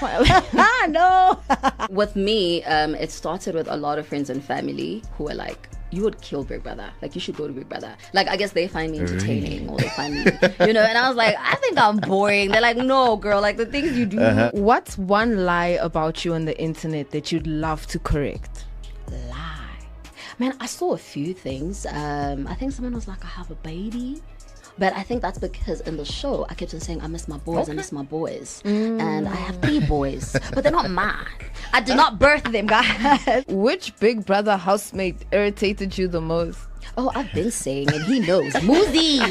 smile. No. With me, it started with a lot of friends and family who were like, you would kill Big Brother. Like, you should go to Big Brother. Like, I guess they find me entertaining or they find me, and I was like, I think I'm boring. They're like, no, girl, like the things you do. What's one lie about you on the internet that you'd love to correct? Lie. Man, I saw a few things. I think someone was like, I have a baby. But I think that's because in the show, I kept on saying, I miss my boys, I miss my boys. And I have 3 boys, but they're not mine. I did not birth them, guys. Which Big Brother housemate irritated you the most? Oh, I've been saying it. He knows. Muzi.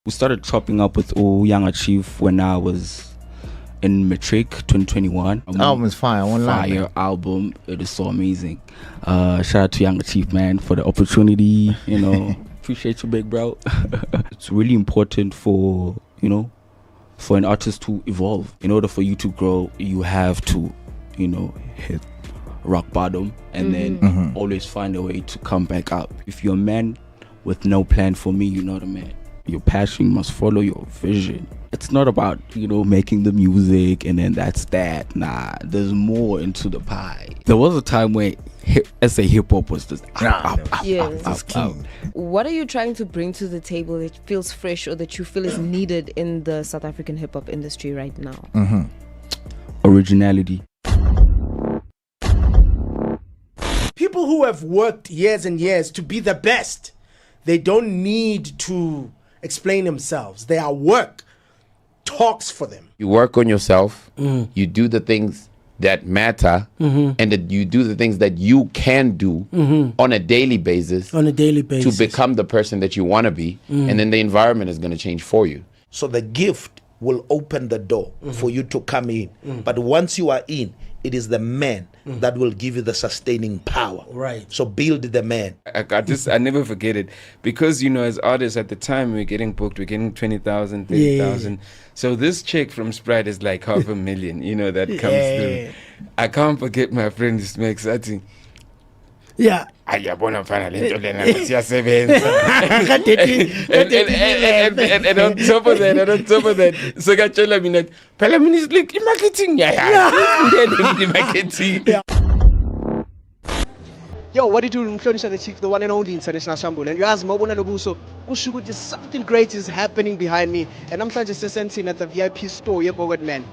We started chopping up with Young Chief when I was in matric 2021. Album is fire. Fire album. It is so amazing. Shout out to Young Chief, man, for the opportunity, Appreciate you, big bro. It's really important for an artist to evolve. In order for you to grow, you have to, hit rock bottom and then always find a way to come back up. If you're a man with no plan for me, you're not a man. Your passion must follow your vision. It's not about, making the music and then that's that. Nah, there's more into the pie. There was a time where SA hip hop was just up. What are you trying to bring to the table that feels fresh or that you feel is needed in the South African hip hop industry right now? Originality. People who have worked years and years to be the best, they don't need to explain themselves. Their work talks for them. You work on yourself, you do the things that matter, and that you do the things that you can do on a daily basis to become the person that you want to be, and then the environment is going to change for you. So the gift will open the door for you to come in. But once you are in, it is the man that will give you the sustaining power. Right. So build the man. I never forget it. Because, as artists at the time, we're getting booked, we're getting 20,000, 30,000. Yeah. So this check from Sprite is like $500,000, that comes through. I can't forget my friend Smack Sati. Yeah. And on top of that, so I tell me that Parliament is like marketing. Yo, what do you do in Florida, the chief, the one and only international Shambul? And you ask Mobuna Lobuso, Ushugu, just something great is happening behind me. And I'm trying to sensing at the VIP store, yeah, but man.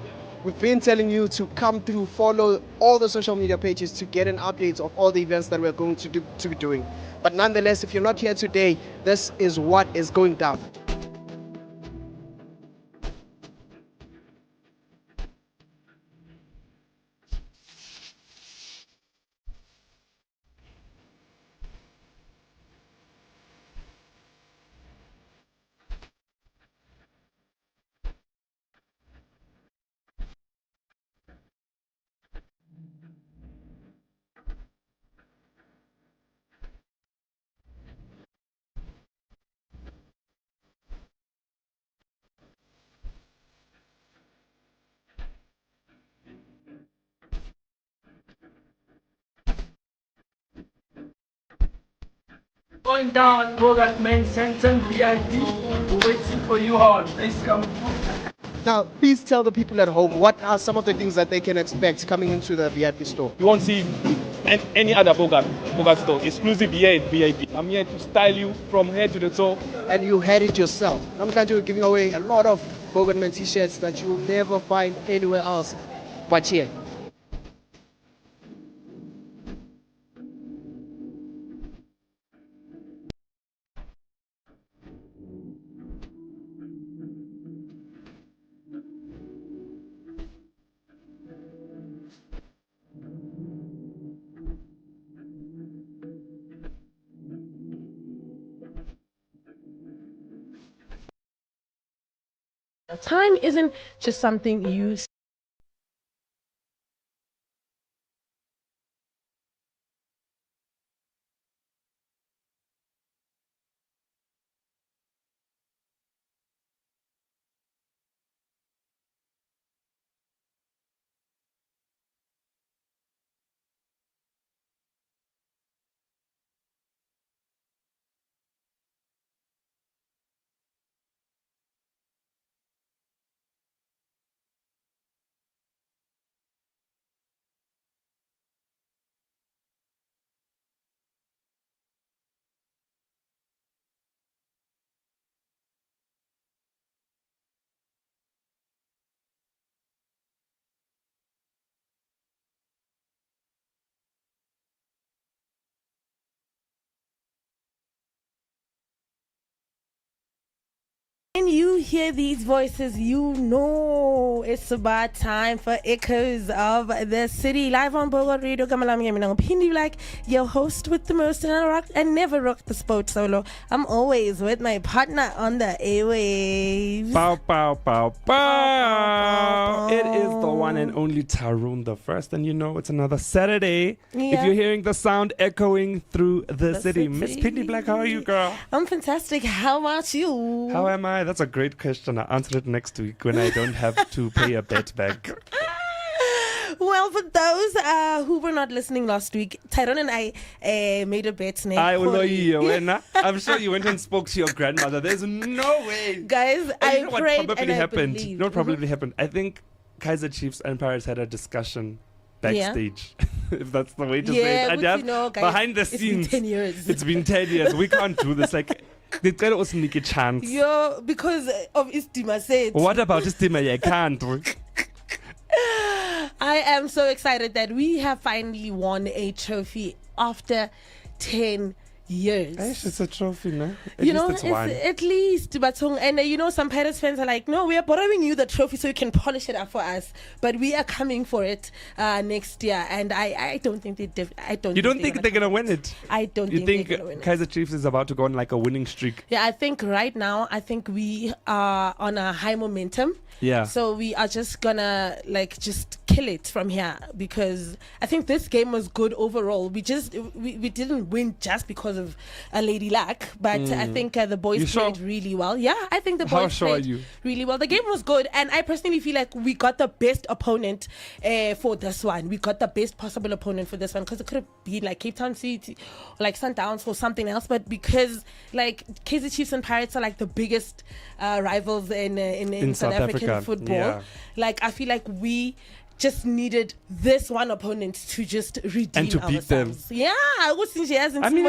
We've been telling you to come through, follow all the social media pages to get an update of all the events that we're going to be doing. But nonetheless, if you're not here today, this is what is going down. Going down, Bogart main sentence VIP. We're waiting for you all. Please come. Now, please tell the people at home what are some of the things that they can expect coming into the VIP store. You won't see any other Bogart store. Exclusive here at VIP. I'm here to style you from head to the toe. And you had it yourself. I'm trying to giving away a lot of Bogart Man t-shirts that you will never find anywhere else but here. Time isn't just something you When you hear these voices, you know it's about time for Echoes of the City. Live on Bogo Radio. Phindi, like your host with the most, and I never rock the sport solo. I'm always with my partner on the airwaves. Pow, pow, pow, pow. It is the one and only Tyrone the first, and you know it's another Saturday. Yeah. If you're hearing the sound echoing through the city. Miss Phindi Black, how are you, girl? I'm fantastic. How about you? How am I? That's a great question. I'll answer it next week when I don't have to pay a bet back. Well, for those who were not listening last week, Tyrone and I made a bet. I'm sure you went and spoke to your grandmother. There's no way. Guys, you know I prayed what probably and happened? I believed. You know what probably happened? I think Kaiser Chiefs and Pirates had a discussion backstage, if that's the way to say it. And but you know, guys, behind the scenes, it's been 10 years. It's been 10 years. We can't do this. Like, they try to also make a chance. Yo, because of Istima said. What about Istima? I can't. I am so excited that we have finally won a trophy after 10 years. It's a trophy, no? At least. But and some Pirates fans are like, no, we are borrowing you the trophy so you can polish it up for us. But we are coming for it next year, and I don't think I don't. You don't think they're gonna win it? I don't. You think Kaiser Chiefs is about to go on like a winning streak? Yeah, I think right now, we are on a high momentum. Yeah. So we are just gonna just kill it from here, because I think this game was good overall. We didn't win just because of a lady luck, but I think the boys played really well. Yeah, I think the boys played really well. The game was good, and I personally feel like we got the best opponent for this one. We got the best possible opponent for this one, because it could have been like Cape Town City, or like Sundowns or something else, but because Kaizer Chiefs and Pirates are like the biggest rivals in South African football. Yeah. I feel like we just needed this one opponent to just redeem and to beat ourselves. them. Yeah, it's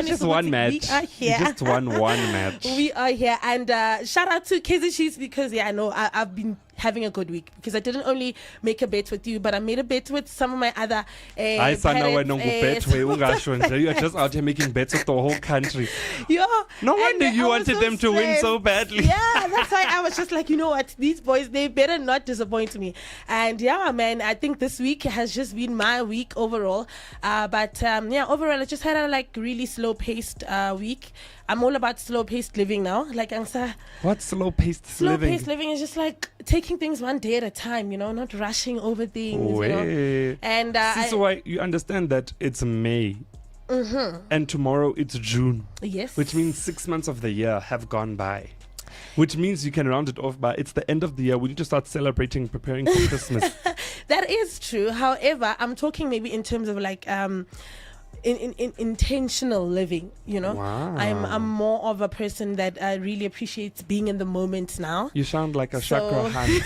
just one match. We are here. You just won one match. We are here, and shout out to Kaizer Chiefs, because I know I've been having a good week, because I didn't only make a bet with you, but I made a bet with some of my other you are just out here making bets with the whole country. Yeah. No wonder you wanted them to win so badly. Yeah, that's why I was just like, you know what, these boys, they better not disappoint me. And yeah, man, I think this week has just been my week overall. But overall, I just had a really slow-paced week. I'm all about slow-paced living now. What's slow-paced living? Slow-paced living is just taking things one day at a time, not rushing over things. And so why you understand that it's May. Mm-hmm. And tomorrow it's June. Yes. Which means 6 months of the year have gone by. Which means you can round it off by it's the end of the year. We need to start celebrating, preparing for Christmas. That is true. However, I'm talking maybe in terms of in intentional living, Wow. I'm more of a person that really appreciates being in the moment now. You sound like a chakra hand.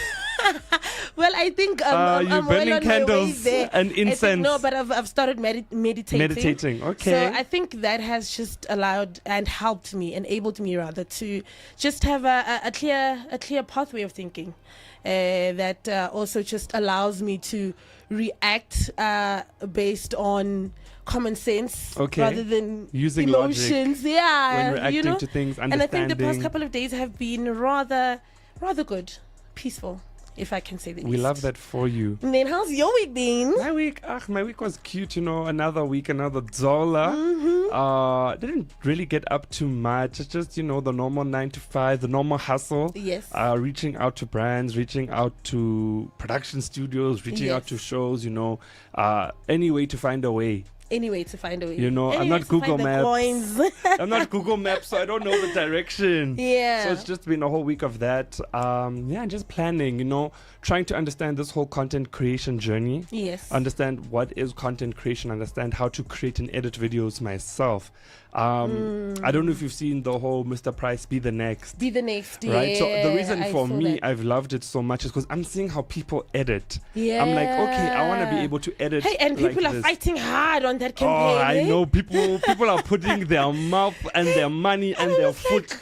Well, I think I'm burning well on candles my way there. and incense. No, but I've started meditating. Meditating, okay. So I think that has just allowed and helped me, enabled me rather, to just have a clear pathway of thinking that also just allows me to react based on common sense rather than using emotions. Logic when reacting to things, understanding. And I think the past couple of days have been rather good, peaceful, if I can say the least. We love that for you. And then how's your week been? My week was cute, another week, another Zola. Mm-hmm. Didn't really get up too much. It's just, the normal 9 to 5, the normal hustle. Yes. Reaching out to brands, reaching out to production studios, reaching out to shows, any way to find a way. Any way to find a way. I'm not Google Maps. I'm not Google Maps, so I don't know the direction. Yeah. So it's just been a whole week of that. Just planning, trying to understand this whole content creation journey. Yes. Understand what is content creation, understand how to create and edit videos myself. I don't know if you've seen the whole Mr. Price Be the Next. Be the Next, yeah. Right? So the reason for me I've loved it so much is because I'm seeing how people edit. Yeah. I'm like, okay, I want to be able to edit. Hey, and people are fighting hard on that campaign. Oh, I know. People are putting their mouth and their money and their foot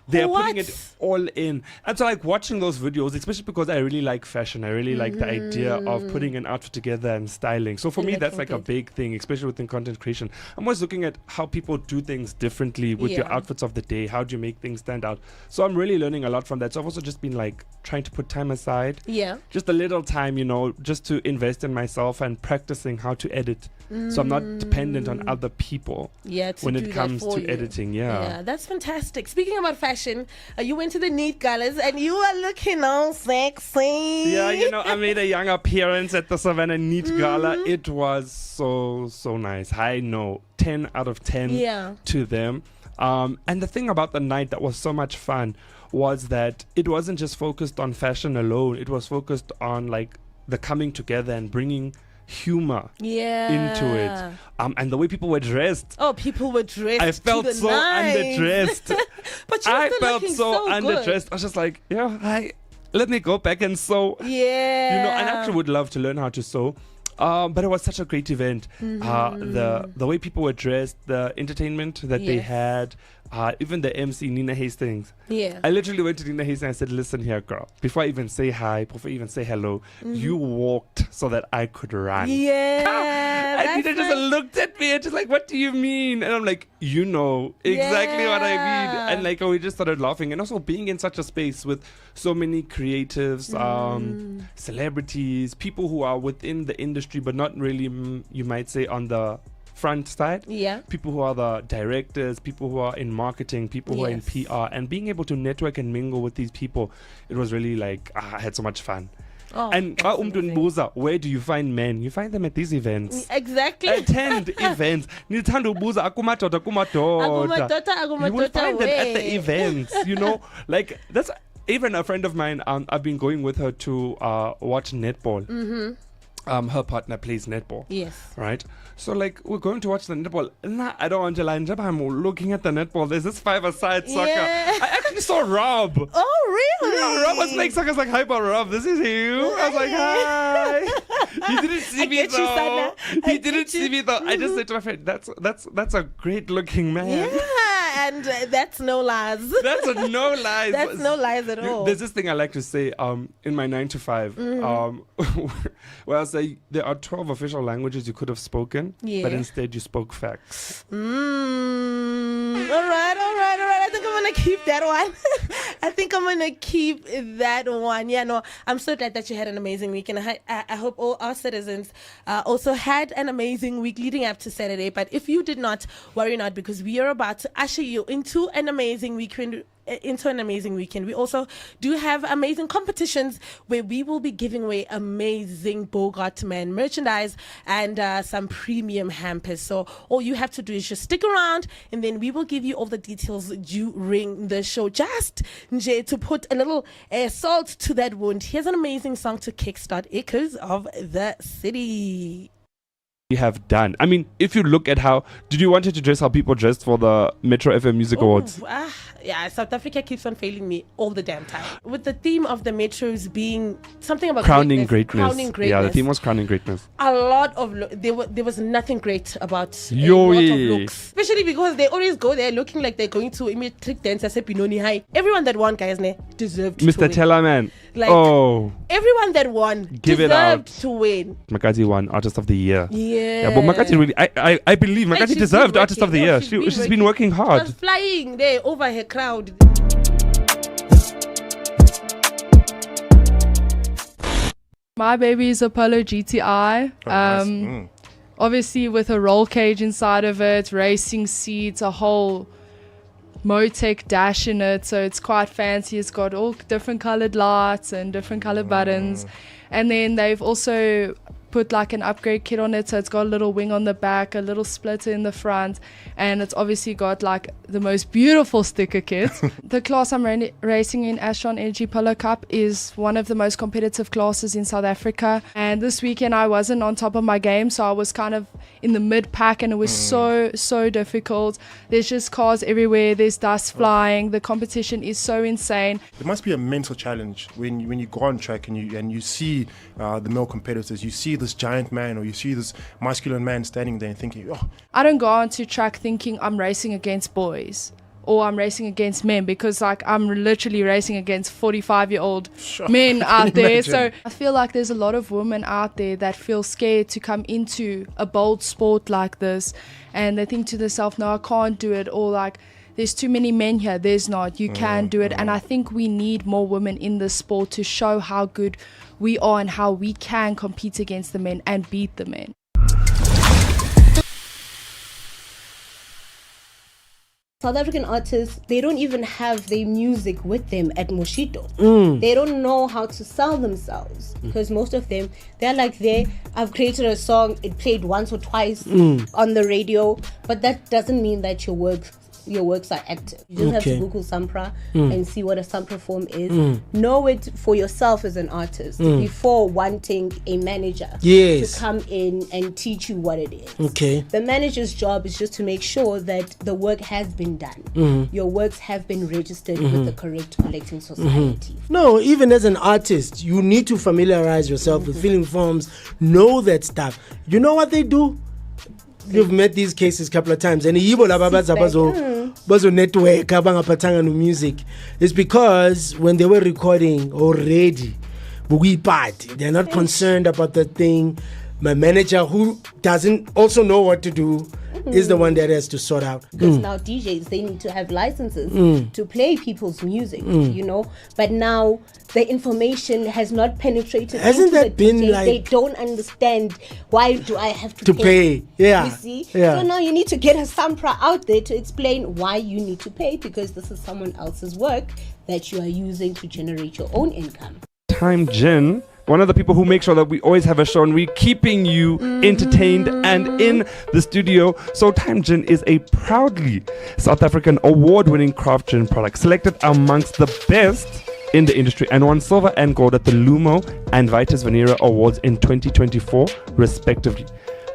They're putting it all in. And so like watching those videos, especially because I really like fashion, I really like the idea of putting an outfit together and styling. So for me, that's like a big thing, especially within content creation. I'm always looking at how people do things differently with your outfits of the day. How do you make things stand out? So I'm really learning a lot from that. So I've also just been like trying to put time aside. Yeah. Just a little time, you know, just to invest in myself and practicing how to edit. So I'm not dependent on other people when it comes to editing. Yeah, that's fantastic. Speaking about fashion, you went to the Neat Galas and you are looking all sexy. Yeah, you know, I made a young appearance at the Savannah Neat Gala. It was so nice. I know, 10 out of 10 to them. And the thing about the night that was so much fun was that it wasn't just focused on fashion alone. It was focused on like the coming together and bringing humor into it, and the way people were dressed. Oh, people were dressed. I felt so underdressed. But I felt so underdressed. Good. I was just like, let me go back and sew. Yeah, you know, and I actually would love to learn how to sew. But it was such a great event. The way people were dressed, the entertainment that they had, even the MC Nina Hastings. Yeah, I literally went to Nina Hastings and I said, "Listen here, girl. Before I even say hi, before I even say hello, you walked so that I could run." Yeah, and Nina just looked at me and just like, "What do you mean?" And I'm like, "You know exactly what I mean." And like, we just started laughing. And also being in such a space with so many creatives, celebrities, people who are within the industry but not really, you might say, on the front side. People who are the directors, people who are in marketing, people who are in PR, and being able to network and mingle with these people, it was really like, I had so much fun. And where do you find men? You find them at these events. Exactly. Attend events. You will find them at the events. You know, like that's even a friend of mine. I've been going with her to watch netball. Her partner plays netball. Yes. Right? So like we're going to watch the netball. Nah, I don't want to line up. I'm looking at the netball. There's this 5-a-side soccer. I actually saw Rob. Oh really? Yeah, Rob was playing soccer. I was like, "Hi, Rob, this is you." I was like, "Hi." He didn't see me though. He didn't see me though. I just said to my friend, that's a great looking man. Yeah, and that's no lies. That's no lies. That's no lies at all. There's this thing I like to say in my 9 to 5, where I say there are 12 official languages you could have spoken, but instead you spoke facts. All right. I think I'm gonna keep that one. Yeah, no, I'm so glad that you had an amazing week, and I hope all our citizens also had an amazing week leading up to Saturday. But if you did not, worry not, because we are about to usher you into an amazing weekend. We also do have amazing competitions where we will be giving away amazing Bogart Man merchandise and some premium hampers. So all you have to do is just stick around, and then we will give you all the details during the show. Just to put a little salt to that wound, here's an amazing song to kickstart Echoes of the City. Have done. I mean, if you look at did you want to dress how people dressed for the Metro FM Music Awards? Yeah, South Africa keeps on failing me all the damn time. With the theme of the Metros being something about crowning greatness. Yeah, the theme was crowning greatness. A lot of there was nothing great about a lot of looks, especially because they always go there looking like they're going to a trick dance as a Pinoni High. Everyone that won, guys, deserved Mr. to win. Tellerman. Like, everyone that won deserved to win. Makati won Artist of the Year. Yeah, but Makati really, I believe Makati deserved Artist of the Year. She's been working hard. She was flying there over her crowd. My baby is Apollo GTI. Nice. Obviously with a roll cage inside of it, racing seats, a whole Motec dash in it, so it's quite fancy. It's got all different colored lights and different colored buttons, and then they've also put like an upgrade kit on it, so it's got a little wing on the back, a little splitter in the front, and it's obviously got like the most beautiful sticker kit. The class I'm racing in, Astron Energy Polo Cup, is one of the most competitive classes in South Africa, and this weekend I wasn't on top of my game, so I was kind of in the mid pack, and it was so difficult. There's just cars everywhere, there's dust flying, the competition is so insane. It must be a mental challenge when you go on track and you see the male competitors, you see this giant man or you see this masculine man standing there and thinking, oh. I don't go onto track thinking I'm racing against boys. or I'm racing against men, because like I'm literally racing against 45-year-old men out there. Imagine. So I feel like there's a lot of women out there that feel scared to come into a bold sport like this, and they think to themselves, no, I can't do it, or like there's too many men here. There's not. You can do it. And I think we need more women in this sport to show how good we are and how we can compete against the men and beat the men. South African artists, they don't even have their music with them at Moshito. They don't know how to sell themselves, because most of them, they're like, I've created a song, it played once or twice on the radio, but that doesn't mean that your works are active. You just have to Google Sampra and see what a Sampra form is. Know it for yourself as an artist before wanting a manager to come in and teach you what it is. The manager's job is just to make sure that the work has been done. Your works have been registered with the correct collecting society. No, even as an artist, you need to familiarize yourself with filling forms, know that stuff. You know what they do? You've met these cases a couple of times, and bazo network abangaphathanga no music. It's because when they were recording already, they're not concerned about the thing. My manager, who doesn't also know what to do, is the one that has to sort out. Because now DJs, they need to have licenses to play people's music, you know. But now the information has not penetrated. Hasn't into that the been DJs. like... They don't understand, why do I have to pay? Yeah. You see? Yeah. So now you need to get a Sampra out there to explain why you need to pay, because this is someone else's work that you are using to generate your own income. Time Gin, one of the people who make sure that we always have a show and we're keeping you entertained and in the studio. So Time Gin is a proudly South African award-winning craft gin product, selected amongst the best in the industry, and won silver and gold at the Lumo and Vitus Venera Awards in 2024 respectively.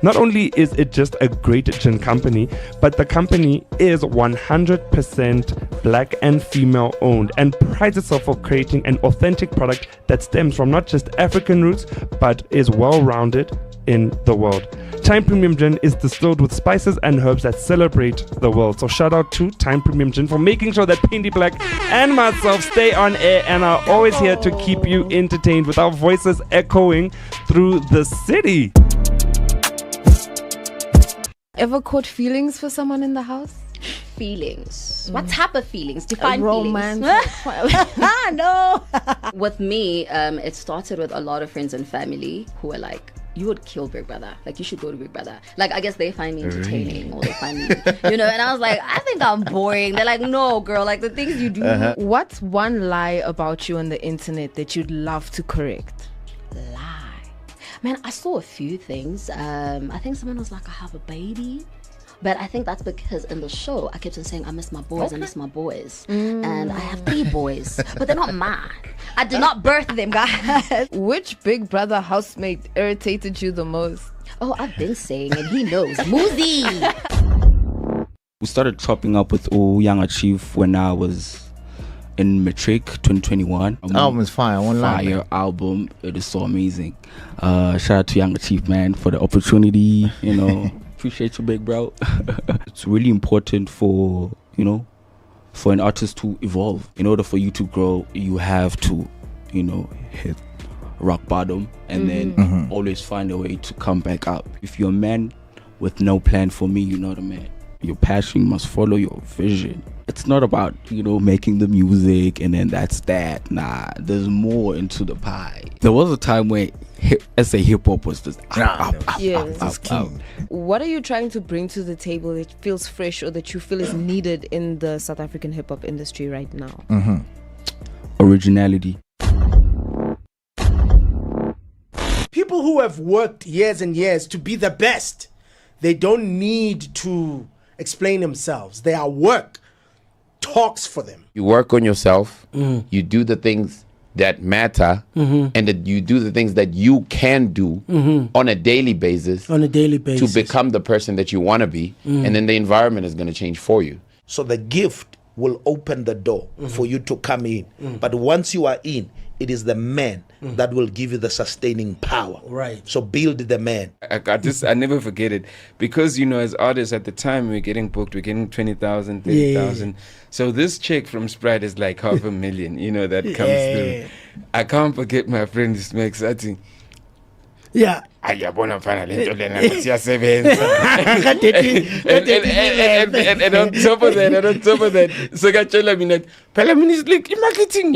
Not only is it just a great gin company, but the company is 100% black and female owned and prides itself for creating an authentic product that stems from not just African roots, but is well-rounded in the world. Time Premium Gin is distilled with spices and herbs that celebrate the world. So shout out to Time Premium Gin for making sure that Phindi Black and myself stay on air and are always here to keep you entertained with our voices echoing through the city. Ever caught feelings for someone in the house? Feelings. What type of feelings? Define romance. feelings. No. With me, it started with a lot of friends and family who were like, you would kill Big Brother. Like, you should go to Big Brother. Like, I guess they find me entertaining or they find me, you know, and I was like, I think I'm boring. They're like, no, girl, like the things you do. What's one lie about you on the internet that you'd love to correct? Lie. Man, I saw a few things. I think someone was like, I have a baby. But I think that's because in the show, I kept on saying, I miss my boys, I miss my boys. And I have 3 boys, but they're not mine. I did not birth them, guys. Which Big Brother housemate irritated you the most? Oh, I've been saying it. He knows. Muzi! We started chopping up with Younger Chief when I was in matric 2021. Album is fire. One line. Fire album. It is so amazing. Shout out to Younger Chief, man, for the opportunity. You know, appreciate you, big bro. It's really important for, you know, for an artist to evolve. In order for you to grow, you have to, you know, hit rock bottom and then always find a way to come back up. If you're a man with no plan for me, you're not a man. Your passion must follow your vision. It's not about, you know, making the music and then that's that. Nah, there's more into the pie. There was a time where hip-hop was just What are you trying to bring to the table that feels fresh or that you feel is needed in the South African hip-hop industry right now? Originality. People who have worked years and years to be the best, they don't need to explain themselves. Their work talks for them. You work on yourself, you do the things that matter, and that you do the things that you can do on a daily basis to become the person that you want to be, and then the environment is going to change for you. So the gift will open the door for you to come in. But once you are in, it is the man that will give you the sustaining power. Right. So build the man. I never forget it because, as artists at the time, we're getting booked, we're getting 20,000, 30,000. So this check from Sprite is like $500,000, that comes through. I can't forget my friend Smex. I think. Yeah. And on top of that, so I tell me that Parliament is like marketing.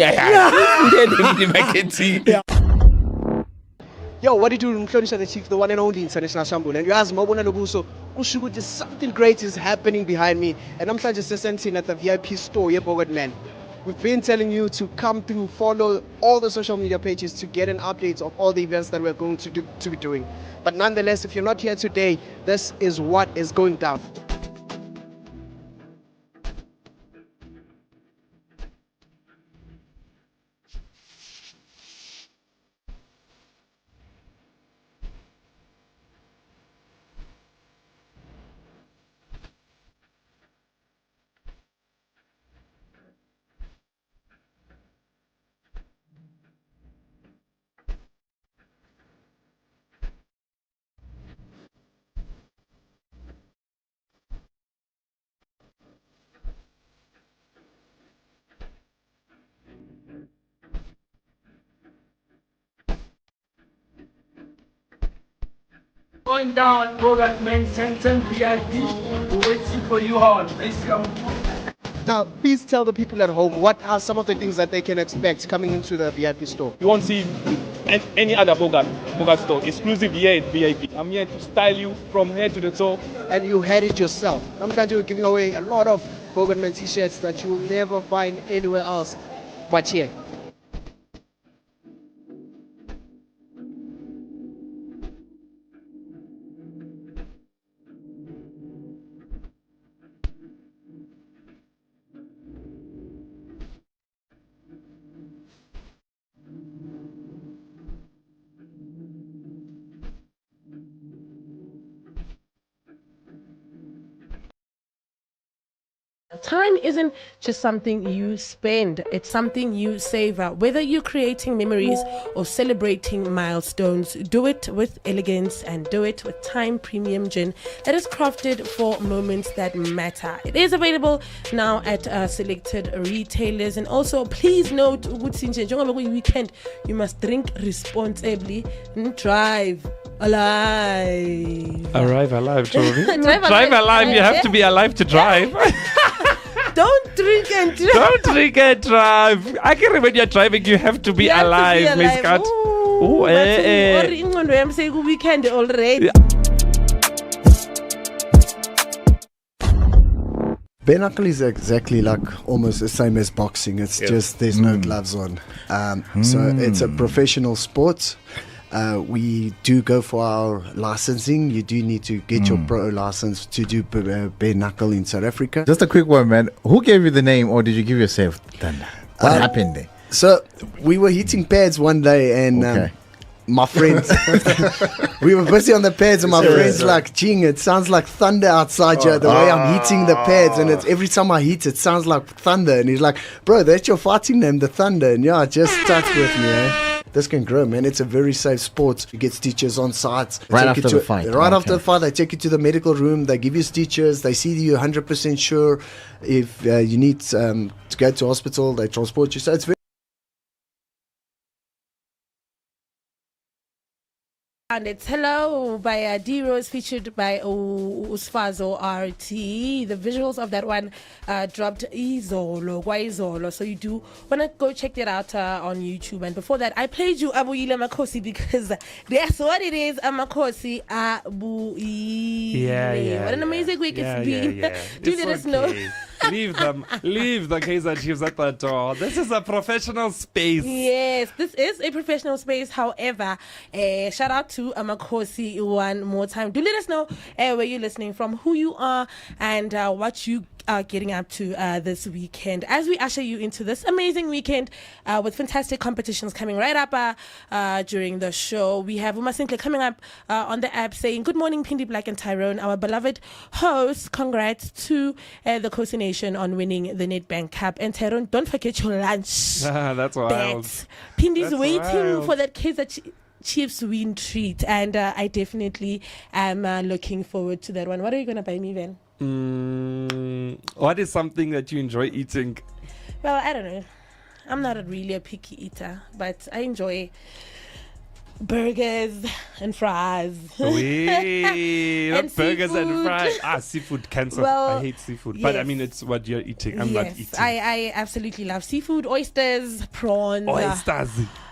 Yo, what do you do? Mhlonishwa the Chief, the one and only international Shambul. And you ask Mobona Lobuso, just something great is happening behind me. And I'm trying to sitting at the VIP store, man. We've been telling you to come through, follow all the social media pages to get an update of all the events that we're going to be doing. But nonetheless, if you're not here today, this is what is going down. Going down, Bogat main sentence VIP. We're waiting for you all. Let's go. Now, please tell the people at home what are some of the things that they can expect coming into the VIP store. You won't see any other Bogat store. Exclusive here at VIP. I'm here to style you from head to the toe. And you had it yourself. I'm going to be giving away a lot of Bogat Man t-shirts that you will never find anywhere else but here. Time isn't just something you spend, it's something you savor. Whether you're creating memories or celebrating milestones, do it with elegance and do it with Time Premium Gin that is crafted for moments that matter. It is available now at selected retailers. And also, please note, weekend, you must drink responsibly and drive alive. Arrive alive, Toby. Drive alive. You have to be alive to drive. Don't drink and drive. Don't drink and drive. I can remember when you're driving, you have to be alive, Miss Kat. Ooh, I'm saying weekend already. Bare knuckle is exactly like almost the same as boxing. It's just there's no gloves on. So it's a professional sport. We do go for our licensing. You do need to get your pro license to do bare knuckle in South Africa. Just a quick one, man. Who gave you the name, or did you give yourself Thunder? What happened there? So we were hitting pads one day, and my friends, we were busy on the pads, and my friends like, "Jing, it sounds like thunder outside here. The way I'm hitting the pads, and it's every time I hit, it sounds like thunder." And he's like, "Bro, that's your fighting name, the Thunder." And it just stuck with me. This can grow, man. It's a very safe sport. You get stitches on site. Right after the fight. Right after the fight, they take you to the medical room. They give you stitches. They see you 100% sure. If you need to go to hospital, they transport you. So it's very... And it's Hello by D-Rose, featured by Usfazo RT. The visuals of that one dropped Izolo. So you do want to go check that out on YouTube. And before that, I played you Abuyile Makosi because that's what it is, Makosi Abuyile. Yeah. What an amazing week it's been. Do let us know. Leave the Kaizer Chiefs at the door. This is a professional space. Yes, this is a professional space. However, shout out to Amakosi one more time. Do let us know where you're listening from, who you are, and what you are getting up to this weekend as we usher you into this amazing weekend with fantastic competitions coming right up during the show. We have Uma Sinclair coming up on the app saying, "Good morning, Phindi, Black and Tyrone, our beloved hosts. Congrats to the Coast Nation congratulations on winning the Nedbank Cup. And Tyrone, don't forget your lunch. That's wild. Phindi's waiting for that Kaizer Chiefs win treat, and I definitely am looking forward to that one. What are you gonna buy me then? What is something that you enjoy eating? Well, I don't know. I'm not really a picky eater, but I enjoy burgers and fries. And burgers and fries. Seafood cancer. Well, I hate seafood. yes. But I mean, it's what you're eating. I'm not eating. I absolutely love seafood, oysters, prawns.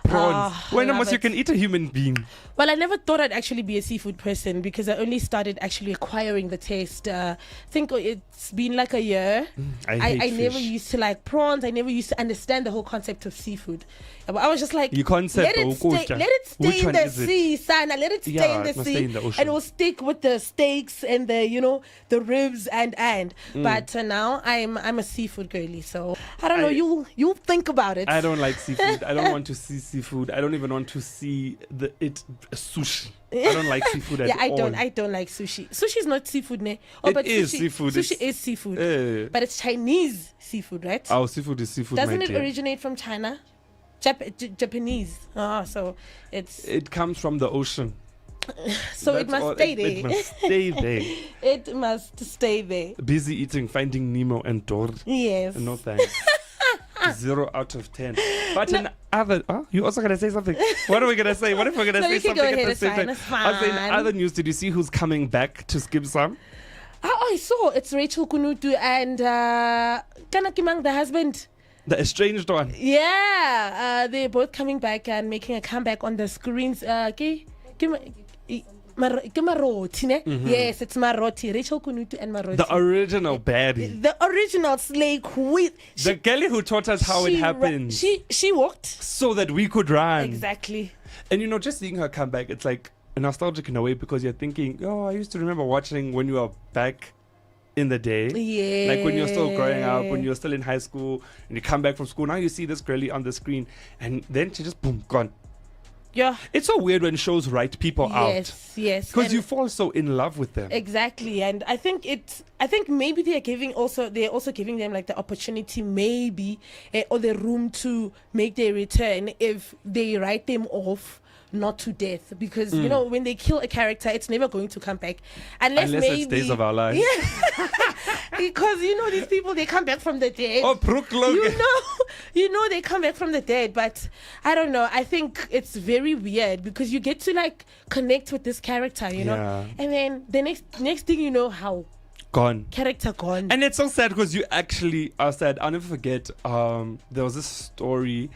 Prawns. When almost love you can eat a human being. Well, I never thought I'd actually be a seafood person because I only started actually acquiring the taste. I think it's been like a year. I never used to like prawns. I never used to understand the whole concept of seafood. But I was just like, let it stay in the sea, Sana. Let it stay in the sea, and it will stick with the steaks and the the ribs and. But now I'm a seafood girly, so I don't know. You'll think about it. I don't like seafood. I don't want to see seafood. I don't even want to see sushi. I don't like seafood at all. I don't like sushi. Sushi is not seafood, ne? But is seafood. Sushi is seafood, but it's Chinese seafood, right? Oh, seafood is seafood. Doesn't it originate from China? Japanese. So it comes from the ocean. So it must stay there. It must stay there. It must stay there. Busy eating Finding Nemo and Dory. Yes. No thanks. 0 out of 10. But in other, you also gonna say something. What are we gonna say? What if we're gonna say something at the same time? Also in other news, did you see who's coming back to skip some? I saw it's Rachel Kunutu and Kanakimang, the husband. The estranged one. Yeah, they're both coming back and making a comeback on the screens. Yes, it's Maroti. Rachel Kunutu and Maroti. The original baddie. The original slay queen. The girl who taught us how it happened. She walked so that we could run. Exactly. And just seeing her come back, it's like nostalgic in a way because you're thinking, I used to remember watching when you were back in the day. Yeah. Like when you're still growing up, when you're still in high school, and you come back from school. Now you see this girlie on the screen, and then she just boom, gone. Yeah. It's so weird when shows write people out. Yes. Because you fall so in love with them. Exactly. And I think maybe they're also giving them like the opportunity maybe or the room to make their return if they write them off not to death, because when they kill a character it's never going to come back unless maybe it's Days of Our Lives. Yeah. Because these people, they come back from the dead. Oh, they come back from the dead. But I don't know, I think it's very weird because you get to like connect with this character, and then the next thing you know, how gone. Character gone. And it's so sad because you actually are sad. I'll never forget, there was this story,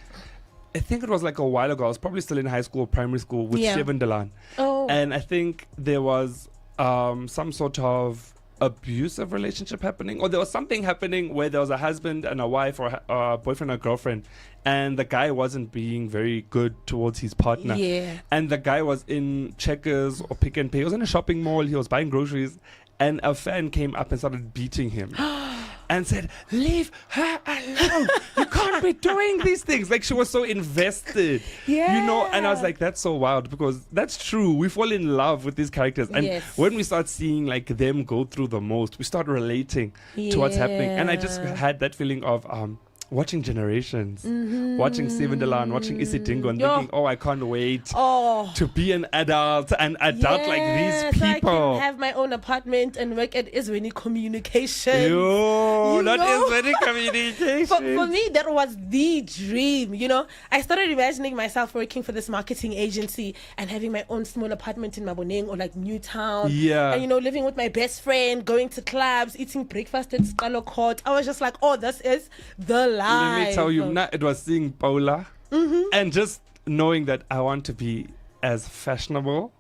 I think it was like a while ago. I was probably still in high school, primary school, with Seven Delan. Oh. And I think there was some sort of abusive relationship happening, or there was something happening where there was a husband and a wife, or a boyfriend or girlfriend, and the guy wasn't being very good towards his partner. Yeah. And the guy was in Checkers or Pick and Pay. He was in a shopping mall. He was buying groceries, and a fan came up and started beating him. And said, leave her alone. You can't be doing these things. Like, she was so invested. Yeah. And I was like, that's so wild, because that's true. We fall in love with these characters. And when we start seeing like them go through the most, we start relating to what's happening. And I just had that feeling of watching Generations, watching Seven Delan, watching Isidingo, and thinking, I can't wait to be an adult and adult like these people. I can have my own apartment and work at Isweni Communication. Not Isweni Communication. For me, that was the dream. I started imagining myself working for this marketing agency and having my own small apartment in Maboneng or like Newtown. Yeah. And living with my best friend, going to clubs, eating breakfast at Scalo Court. I was just like, this is the life. Let me tell you, it was seeing Paula and just knowing that I want to be as fashionable.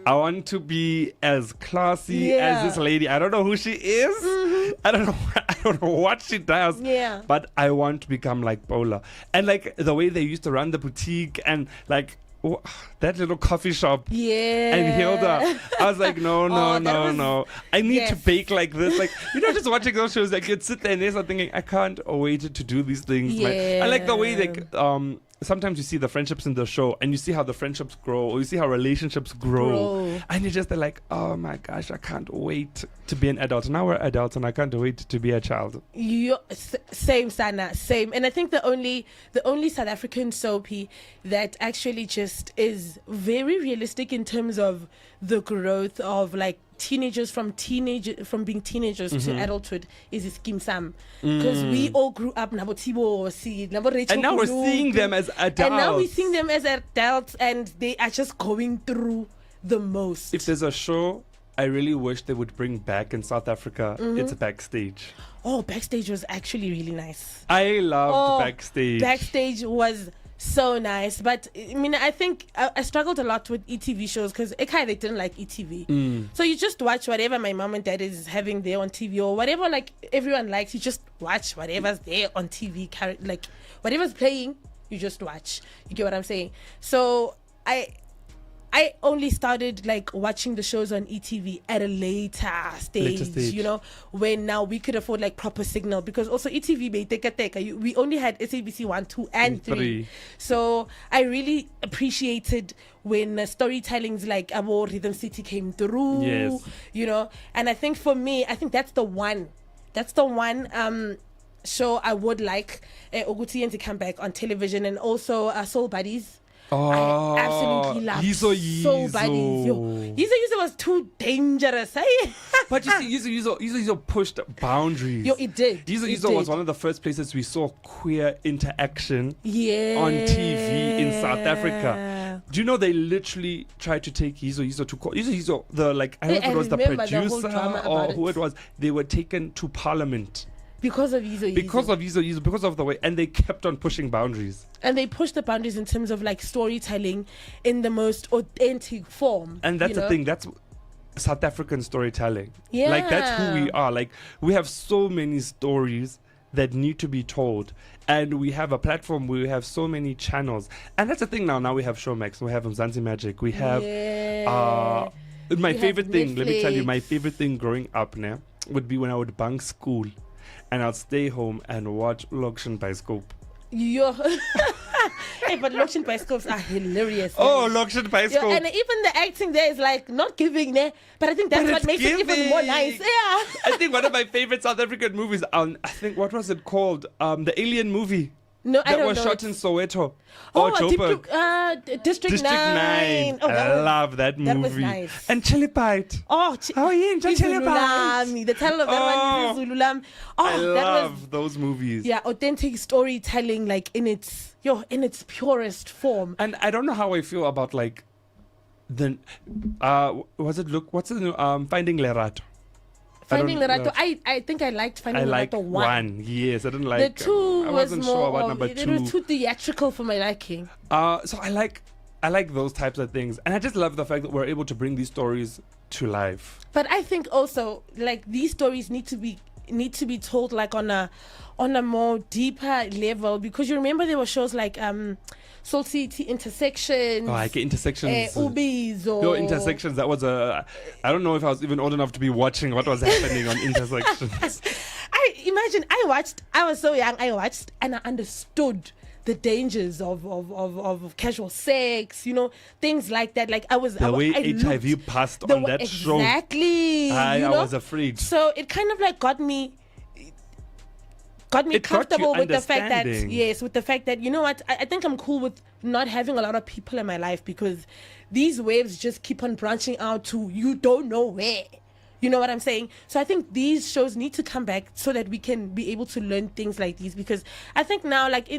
I want to be as classy as this lady. I don't know who she is. I don't know what she does. Yeah. But I want to become like Paula. And like the way they used to run the boutique and like that little coffee shop. Yeah. And Hilda. I was like, no. I need to bake like this. Like, just watching those shows, like you'd sit there and you're thinking, I can't wait to do these things. Yeah. I like the way they sometimes you see the friendships in the show and you see how the friendships grow, or you see how relationships grow. And you're just like, oh my gosh, I can't wait to be an adult. Now we're adults and I can't wait to be a child. Same, Sana, same. And I think the only South African soapy that actually just is very realistic in terms of the growth of like teenagers from being teenagers to adulthood is Skim Sam, because we all grew up and now we're seeing them as adults, and they are just going through the most. If there's a show I really wish they would bring back in South Africa, it's Backstage. Oh, Backstage was actually really nice. I loved Backstage. Backstage was so nice, but I mean, I think I struggled a lot with ETV shows because they didn't like ETV. So you just watch whatever my mom and dad is having there on TV, or whatever like everyone likes. You just watch whatever's there on TV, like whatever's playing, you just watch. You get what I'm saying? So I only started like watching the shows on ETV at a later stage, you know, when now we could afford like proper signal, because also ETV we only had SABC 1, 2 and 3. So I really appreciated when storytellings like Abo Rhythm City came through, you know. And I think for me, I think that's the one show I would like Oguti to come back on television, and also Soul Buddies. I absolutely love Soul Buddies. Yizo was too dangerous. But you see, Yizo pushed boundaries. It did. Yizo was one of the first places we saw queer interaction on TV in South Africa. Do you know they literally tried to take Yizo to court? Yizo, I don't know if it was the producer or who it was. They were taken to Parliament. Because of Yizo. Because of the way, and they kept on pushing boundaries. And they pushed the boundaries in terms of like storytelling in the most authentic form. And that's the thing. That's South African storytelling. Yeah. Like that's who we are. Like we have so many stories that need to be told, and we have a platform where we have so many channels. And that's the thing now. Now we have Showmax. We have Mzansi Magic. We have my favorite thing. Let me tell you, my favorite thing growing up now would be when I would bunk school. And I'll stay home and watch Lokshin Bioscope. Hey, but Lokshin Bioscopes are hilarious. Oh, Lokshin Bioscope. And even the acting there is like not giving there, but I think that's what makes it even more nice. Yeah. I think one of my favorite South African movies, I think, what was it called? The Alien movie. No, I don't know. That was shot in Soweto. District 9. Oh, I love that movie. That was nice. And Chili Bite. Oh, how are you enjoying Chili Bite? The title of that one is Zululam. I love those movies. Yeah, authentic storytelling, like in its purest form. And I don't know how I feel about like the what's the new Finding Lerato. Finding Lerato, I think I liked Finding Lerato 1. Yes, I didn't like the 2. I wasn't sure about number 2. It was too theatrical for my liking. So I like those types of things, and I just love the fact that we're able to bring these stories to life. But I think also like these stories need to be told like on a more deeper level, because you remember there were shows like Soul City Intersections. Oh, I get Intersections. Ubiz or Intersections. That was I don't know if I was even old enough to be watching what was happening on Intersections. I was so young, I watched and I understood the dangers of casual sex, you know, things like that. Like I HIV passed on that show. Exactly. I was afraid. So it kind of like got me comfortable with the fact that you know what, I think I'm cool with not having a lot of people in my life, because these waves just keep on branching out to you don't know where. You know what I'm saying? So I think these shows need to come back so that we can be able to learn things like these, because I think now like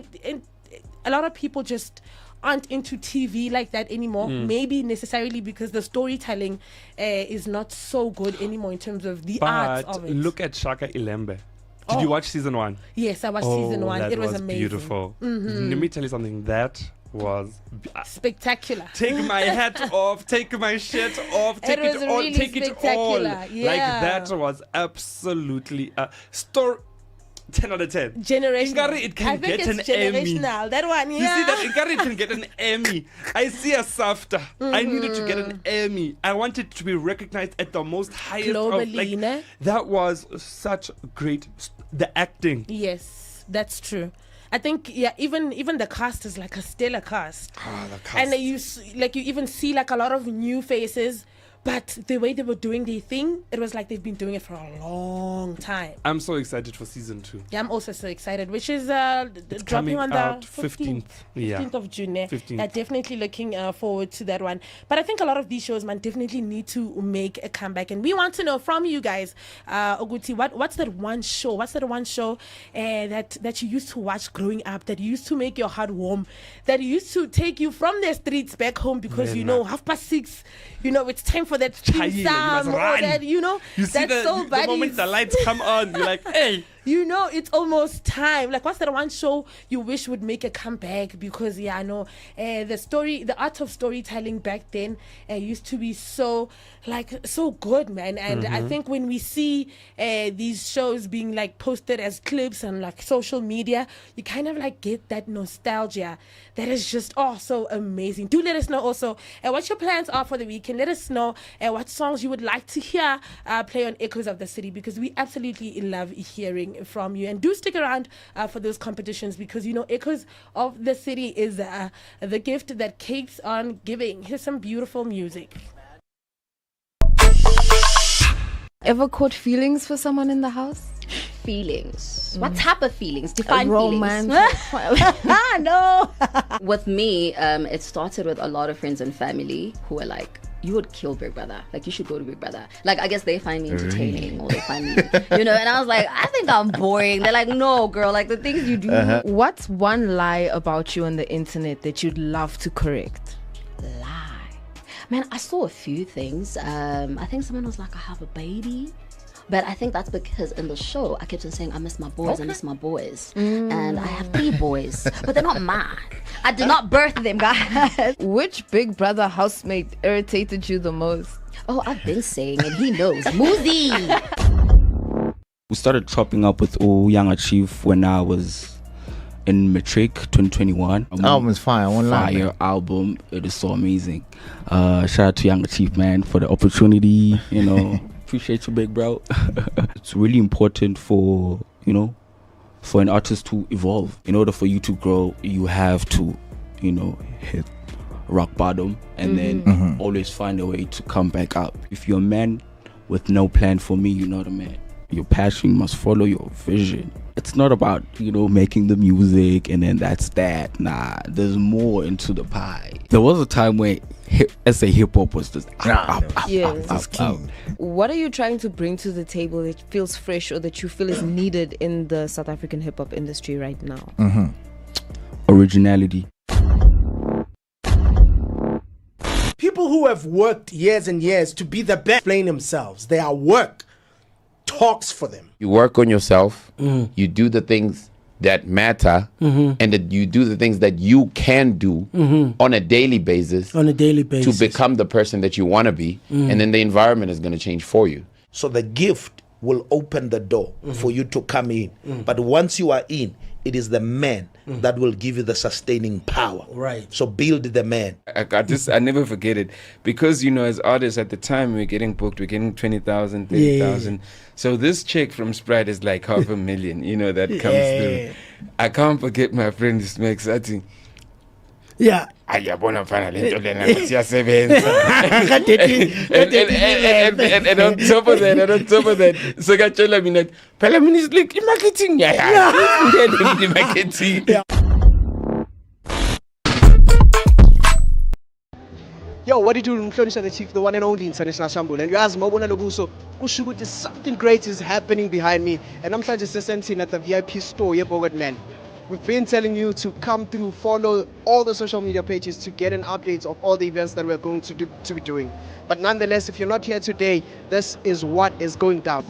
a lot of people just aren't into TV like that anymore. Maybe necessarily because the storytelling is not so good anymore in terms of the art of it. Look at Shaka Ilembe. Did you watch season 1? Yes, I watched season 1. It was amazing. Beautiful. Let me tell you something. That was spectacular. Take my hat off, take my shirt off, take it all, really take it all. Yeah. Like that was absolutely a story. 10 out of 10. Generational. It can get an Emmy. That one, yeah. You see that? It can get an Emmy. I see a SAFTA. I needed to get an Emmy. I wanted to be recognized at the most highest. Globally, that was such great. The acting. Yes, that's true. I think even the cast is like a stellar cast. The cast. And you even see like a lot of new faces. But the way they were doing their thing, it was like they've been doing it for a long time. I'm so excited for season 2. Yeah, I'm also so excited, which is dropping on out the 15th. Yeah. 15th of June. 15th. Yeah, definitely looking forward to that one. But I think a lot of these shows, man, definitely need to make a comeback. And we want to know from you guys, Oguti, what's that one show? What's that one show that you used to watch growing up, that used to make your heart warm, that used to take you from the streets back home because, 6:30, it's time for that theme song, or that, You that's see so the moment the lights come on, you're like, hey. It's almost time. Like, what's that one show you wish would make a comeback? Because I know the art of storytelling back then used to be so good, man. And I think when we see these shows being like posted as clips on like social media, you kind of like get that nostalgia that is just so amazing. Do let us know also what your plans are for the weekend. Let us know what songs you would like to hear play on Echoes of the City, because we absolutely love hearing from you. And do stick around for those competitions, because Echoes of the City is the gift that keeps on giving. Here's some beautiful music. Ever caught feelings for someone in the house? Feelings. What type of feelings? Define romance. feelings. No. With me, it started with a lot of friends and family who were like, you would kill Big Brother. Like, you should go to Big Brother. Like, I guess they find me entertaining, or they find me, and I was like, I think I'm boring. They're like, no, girl, like the things you do. What's one lie about you on the internet that you'd love to correct? Lie. Man, I saw a few things. I think someone was like, I have a baby. But I think that's because in the show, I kept on saying, I miss my boys, I miss my boys. And I have 3 boys, but they're not mine. I did not birth them, guys. Which Big Brother housemate irritated you the most? Oh, I've been saying it. He knows. Muzi! We started chopping up with Young Chief when I was in matric 2021. Album is fire. Fire album. It is so amazing. Shout out to Young Chief, man, for the opportunity, Appreciate you, big bro. It's really important for an artist to evolve. In order for you to grow, you have to hit rock bottom and then always find a way to come back up. If you're a man with no plan, for me, you're not a man. Your passion must follow your vision. It's not about making the music and then that's that. Nah, there's more into the pie. There was a time where hip hop was just king. What are you trying to bring to the table that feels fresh, or that you feel is needed in the South African hip hop industry right now? Originality. People who have worked years and years to be the best playing themselves, their work talks for them. You work on yourself, you do the things that matter, and that you do the things that you can do on a daily basis to become the person that you want to be, and then the environment is going to change for you. So the gift will open the door for you to come in, but once you are in, it is the man that will give you the sustaining power. Right. So build the man. I never forget it, because as artists at the time, we're getting booked, we're getting 20,000, 30,000. Yeah. So this check from Sprite is like $500,000, that comes through. I can't forget my friend Smack. Yeah. Ayabona mfana lento lena siyasebenza. And on top of that, sekatshela mina phela mina is like marketing ngiyaya. Marketing. Yo, what do you do, Mhlonishwa the Chief, the one and only International Shambul? And you ask Mobona Lobuso, kushukuthi something great is happening behind me. And I'm trying to sitting at the VIP store, man. We've been telling you to come through, follow all the social media pages to get an update of all the events that we're going to be doing. But nonetheless, if you're not here today, this is what is going down.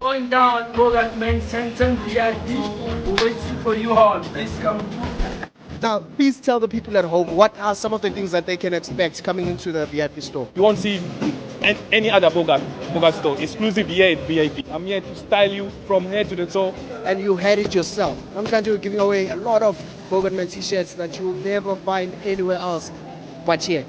Going down, Bogat Main Center, VIP. We're waiting for you all. Please come. Now, please tell the people at home what are some of the things that they can expect coming into the VIP store. You won't see any other Bogat store. Exclusive here at VIP. I'm here to style you from head to the toe. And you had it yourself. I'm trying to giving away a lot of Bogat Man t-shirts that you'll never find anywhere else but here.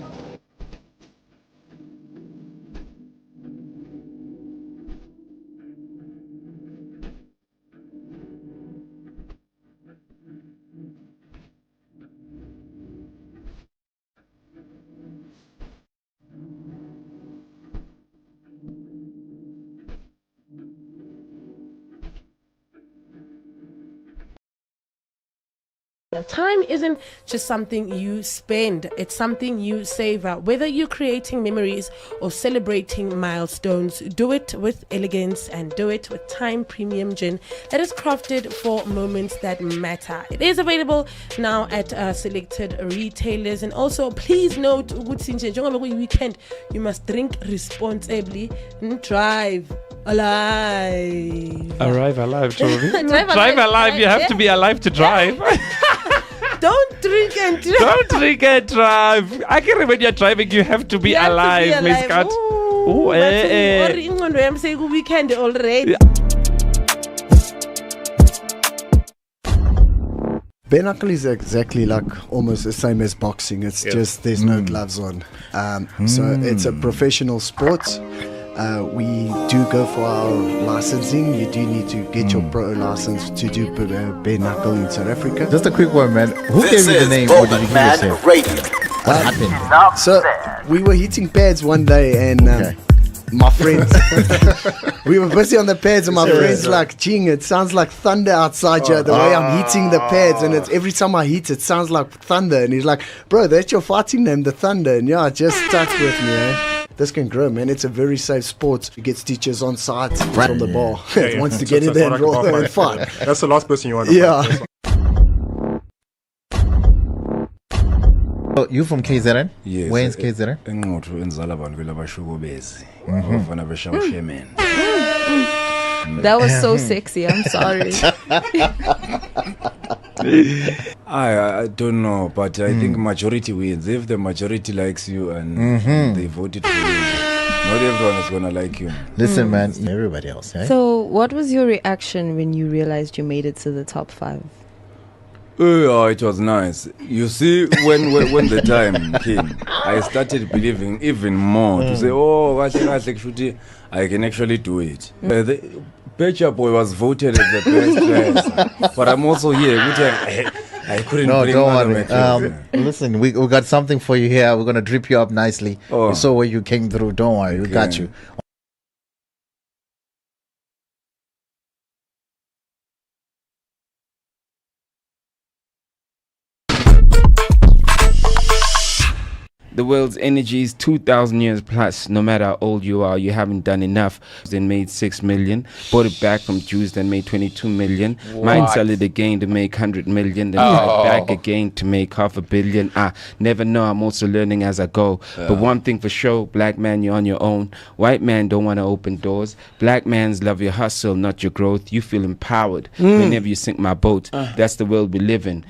Time isn't just something you spend, it's something you savor. Whether you're creating memories or celebrating milestones, do it with elegance and do it with Time Premium Gin that is crafted for moments that matter. It is available now at selected retailers. And also, please note, weekend, you must drink responsibly and drive alive. Arrive alive, Toby. Drive alive. You have to be alive to drive. Don't drink and drive. Don't drink and drive. I can remember when you're driving, you have to be alive, Miss Kat. Ooh, I'm saying weekend already. Bare knuckle is exactly like almost the same as boxing. It's just there's no gloves on. So it's a professional sport. We do go for our licensing. You do need to get your pro license to do bare knuckle in South Africa. Just a quick one, man. Who gave you the name, or did you give yourself? What happened? So we were hitting pads one day, and my friends, we were busy on the pads, and my friends like, "Ching, it sounds like thunder outside here. The way I'm hitting the pads, and it's every time I hit, it sounds like thunder." And he's like, "Bro, that's your fighting name, the Thunder." And yeah, it just stuck with me. This can grow, man. It's a very safe sport. You get stitches on site from the bar. It wants to get in there and roll and fight. That's the last person you want to fight. So you from KZN? Yes. Where in KZN? That was so sexy. I'm sorry. I don't know, but I think majority wins. If the majority likes you and they voted for you, not everyone is gonna like you. Listen, man, everybody else. Eh? So, what was your reaction when you realized you made it to the top 5? Oh, it was nice. You see, when the time came, I started believing even more to say, "Oh, I can actually do it." The Pecha Boy was voted as the best dress, but I'm also here. I couldn't. No, bring don't worry. Listen, we got something for you here. We're gonna drip you up nicely. Oh. We saw where you came through. Don't worry, we got you. The world's energy is 2,000 years plus. No matter how old you are, you haven't done enough. Then made 6 million. Bought it back from Jews, then made 22 million. Might sell it again to make 100 million. Then buy it back again to make $500 million. I never know. I'm also learning as I go. But one thing for sure, black man, you're on your own. White man don't want to open doors. Black mans love your hustle, not your growth. You feel empowered whenever you sink my boat. That's the world we live in.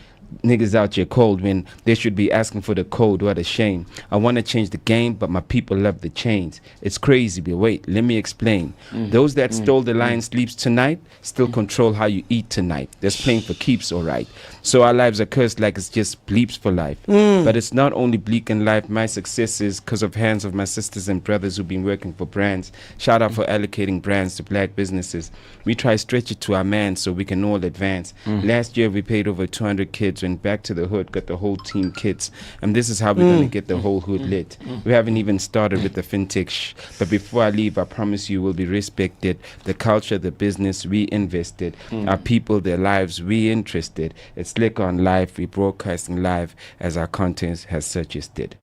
Niggas out here cold when they should be asking for the code. What a shame. I want to change the game, but my people love the chains. It's crazy, but wait, let me explain. Those that stole the lion sleeps tonight still control how you eat tonight. That's playing for keeps, alright. So our lives are cursed like it's just bleeps for life. But it's not only bleak in life. My success is because of hands of my sisters and brothers who've been working for brands. Shout out for allocating brands to black businesses. We try stretch it to our man so we can all advance. Last year we paid over 200 kids, went back to the hood, got the whole team kits, and this is how we're gonna get the whole hood lit. We haven't even started with the fintech but before I leave, I promise you will be respected. The culture, the business, we invested. Our people, their lives, we interested. It's Slick on Live, we broadcasting live as our content has suggested.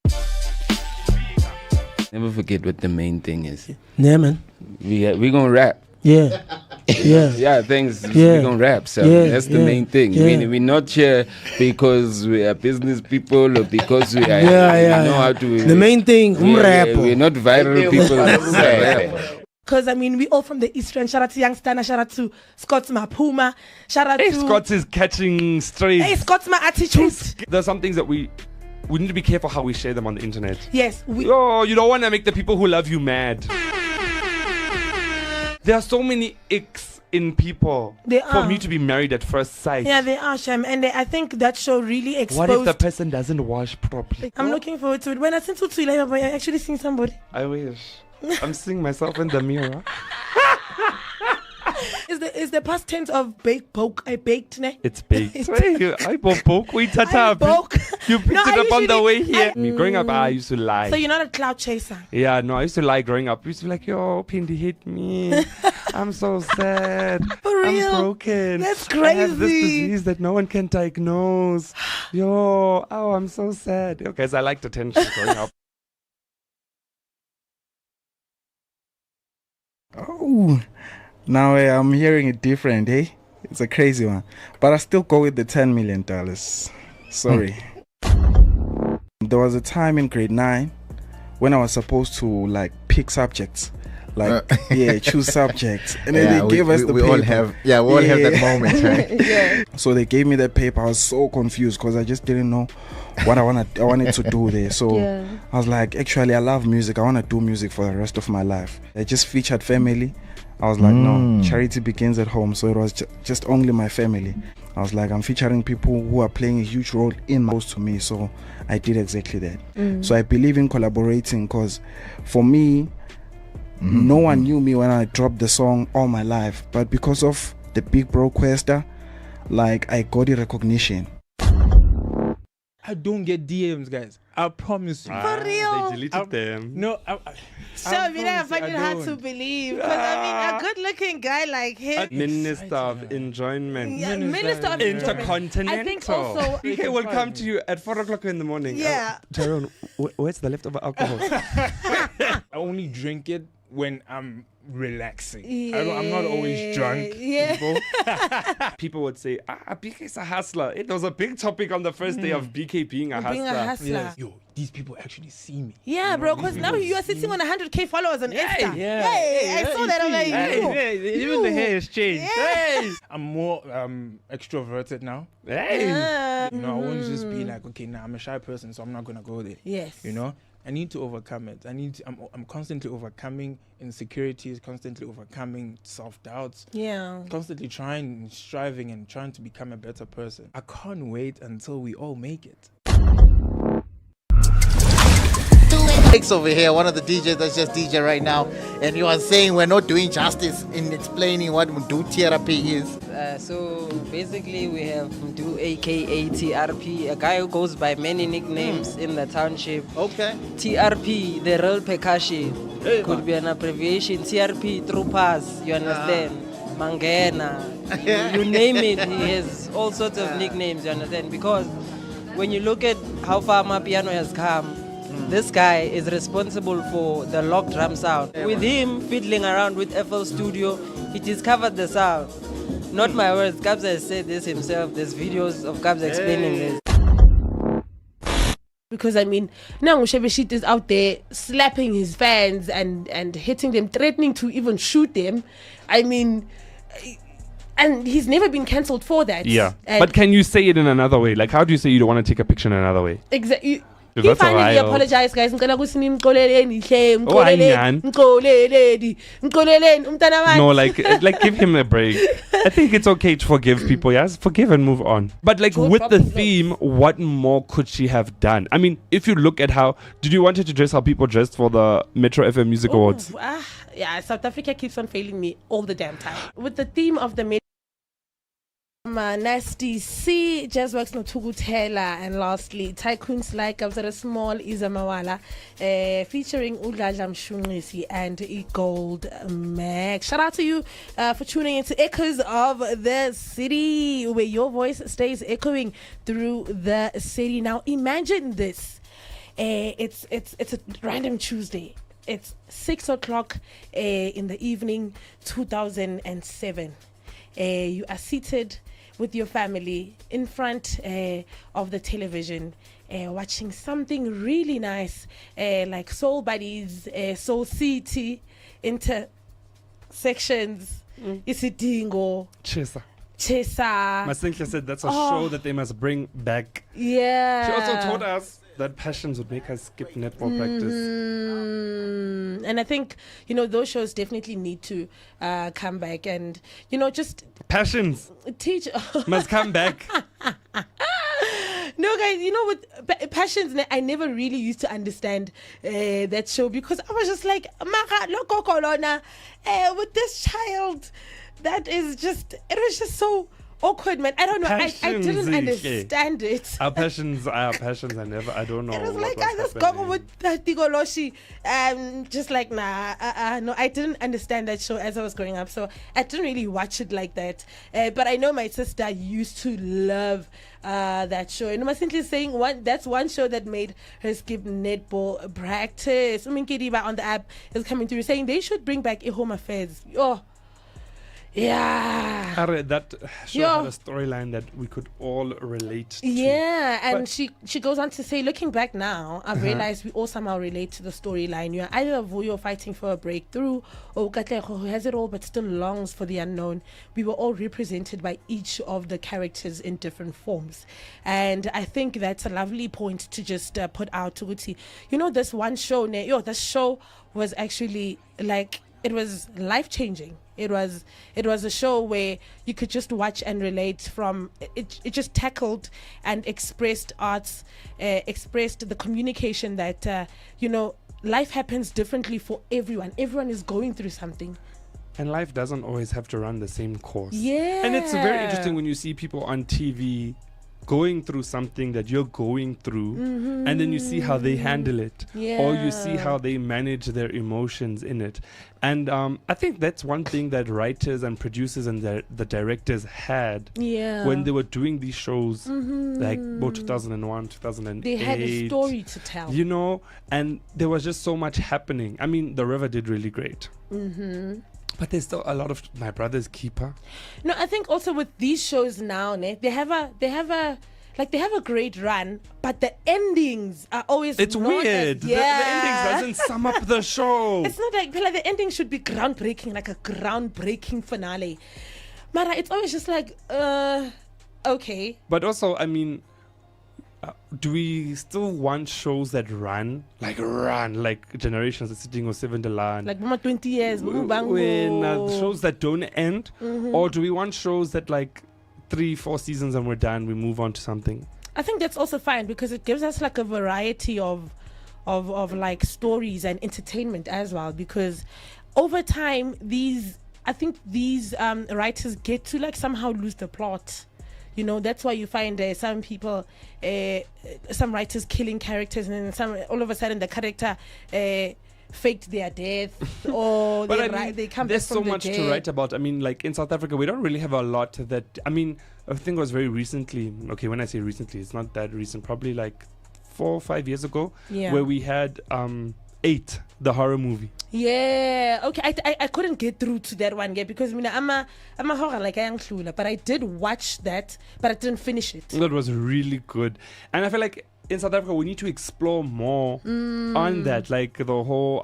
Never forget what the main thing is. Yeah, man. We gonna rap. Yeah. Yeah, we're gonna rap. So that's the main thing. We're not here because we are business people or because we are we know how to. The main thing, we're not viral people. Because, I mean, we all from the East End. Shout out to Youngstana. Shout out to Scott's Mapuma. Shout out to... Scott's is catching strays. Hey, Scott's my attitude. There's some things that we need to be careful how we share them on the internet. Yes. You don't want to make the people who love you mad. There are so many icks in people for me to be married at first sight. Yeah, they are, Shem. And I think that show really exposed... What if the person doesn't wash properly? I'm looking forward to it. When I sent to Twitter, I actually seen somebody. I wish. I'm seeing myself in the mirror. Is the past tense of baked, ne? It's baked. I poke. We tata. You picked it up on the way here. Growing up, I used to lie. So you're not a cloud chaser? Yeah, no, I used to lie growing up. I used to be like, yo, Phindi hit me. I'm so sad. For real? I'm broken. That's crazy. I have this disease that no one can diagnose. I'm so sad. Okay, so I liked attention growing up. Oh, now I'm hearing it different, eh? It's a crazy one. But I still go with the $10 million. Sorry. There was a time in grade 9 when I was supposed to pick subjects. Choose subjects. And then they gave us the paper. We all have that moment, right? So they gave me the paper. I was so confused because I just didn't know what I wanted to do there. So I was like, actually, I love music. I want to do music for the rest of my life. I just featured family. I was like, no, charity begins at home. So it was just only my family. I was like, I'm featuring people who are playing a huge role in my to me. So I did exactly that. So I believe in collaborating because for me, no one knew me when I dropped the song all my life. But because of the Big Bro Questa, I got the recognition. I don't get DMs, guys. I promise you. For real? They deleted them. No, I find it hard to believe. Because, a good-looking guy like him... Minister of Enjoyment. Yeah, Minister of Enjoyment. Intercontinental. I think also... He will come to you at 4 o'clock in the morning. Yeah. Tyrone, where's the leftover alcohol? I only drink it when I'm relaxing. I'm not always drunk. People would say, BK's a hustler. It was a big topic on the first day of BK being a hustler. Yes. Yo, these people actually see me. Yeah, bro, because now you are sitting on 100K followers on Insta. I saw that. I'm like, even the hair has changed. I'm more extroverted now. I won't just be like, okay, I'm a shy person, so I'm not gonna go there. Yes. I need to overcome it. I'm constantly overcoming insecurities, constantly overcoming self-doubts. Yeah. Constantly striving and trying to become a better person. I can't wait until we all make it. Over here, one of the DJs that's just DJ right now, and you are saying we're not doing justice in explaining what Mdu TRP is. So basically we have Mdu aka TRP, a guy who goes by many nicknames in the township. Okay. TRP, the real Pekashi, could be an abbreviation. TRP, Troopers, you understand? Mangena, you name it, he has all sorts of nicknames, you understand? Because when you look at how far Mapiano has come, this guy is responsible for the lock drum sound. With him fiddling around with FL Studio, he discovered the sound. Not my words, Kabza has said this himself. There's videos of Kabza explaining this. Because now Shebeshit is out there slapping his fans and hitting them, threatening to even shoot them. And he's never been cancelled for that. Yeah. But can you say it in another way? How do you say you don't want to take a picture in another way? Exactly. He finally apologized, guys. No, give him a break. I think it's okay to forgive people, yes? Forgive and move on. But with the theme, what more could she have done? If you look at did you want her to dress how people dressed for the Metro FM Music Awards? South Africa keeps on failing me all the damn time. With the theme of the Nasty C, Jazzworks no Tugutela, and lastly, Tycoons like Kabza Small Izamawala, featuring Udladla Mshunisi and Gold Mag. Shout out to you for tuning into Echoes of the City, where your voice stays echoing through the city. Now imagine this. It's a random Tuesday. It's 6 o'clock in the evening, 2007. You are seated with your family in front of the television, watching something really nice, like Soul Buddies, Soul City, sections. Isidingo. Chesa. Chesa. said that's a show that they must bring back. Yeah. She also told us that passions would make us skip netball practice. And I think, those shows definitely need to come back and, just... Passions. Teach... must come back. No, guys, with Passions, I never really used to understand that show because I was just like, Maka, loco colonna, with this child, that is just, it was just so awkward, man. I don't know. I didn't understand it. Our passions, I don't know. It was like, I just go with Tigoloshi. Just like, nah, no, I didn't understand that show as I was growing up. So I didn't really watch it like that. But I know my sister used to love that show. And I'm simply saying that's one show that made her skip netball practice. Kiriba on the app is coming through saying they should bring back Home Affairs. Oh. Yeah. That show had a storyline that we could all relate to. Yeah, and she goes on to say, looking back now, I've realized we all somehow relate to the storyline. You're either a Vuyo fighting for a breakthrough, or Katlego who has it all but still longs for the unknown. We were all represented by each of the characters in different forms. And I think that's a lovely point to just put out to Uti. This one show, this show was actually like, it was life-changing. It was a show where you could just watch and relate from it. It just tackled and expressed arts, expressed the communication that life happens differently for everyone. Everyone is going through something. And life doesn't always have to run the same course. Yeah. And it's very interesting when you see people on TV going through something that you're going through, and then you see how they handle it, or you see how they manage their emotions in it. And I think that's one thing that writers and producers and the directors had when they were doing these shows, like both 2001, 2008. They had a story to tell. And there was just so much happening. I mean, The River did really great. But there's still a lot of My Brother's Keeper. No, I think also with these shows now, they have a great run, but the endings are always it's weird. The endings doesn't sum up the show. It's not like the ending should be groundbreaking, like a groundbreaking finale. Mara, it's always just like okay. But also, I mean, do we still want shows that run like Generations of Sitting or 7 Delan? Like 20 years, shows that don't end? Or do we want shows that like 3-4 seasons and we're done, we move on to something? I think that's also fine because it gives us like a variety of like stories and entertainment as well, because over time these writers get to like somehow lose the plot. That's why you find some people, some writers killing characters, and then all of a sudden the character faked their death, or they come back from the dead. There's so much to write about. I mean, like in South Africa, we don't really have a lot that. I mean, I think it was very recently. Okay, when I say recently, it's not that recent. Probably like 4 or 5 years ago, where we had 8, the horror movie. Yeah, okay. I couldn't get through to that one yet because I'm a horror like I am Klula, but I did watch that, but I didn't finish it. That was really good, and I feel like in South Africa we need to explore more on that, like the whole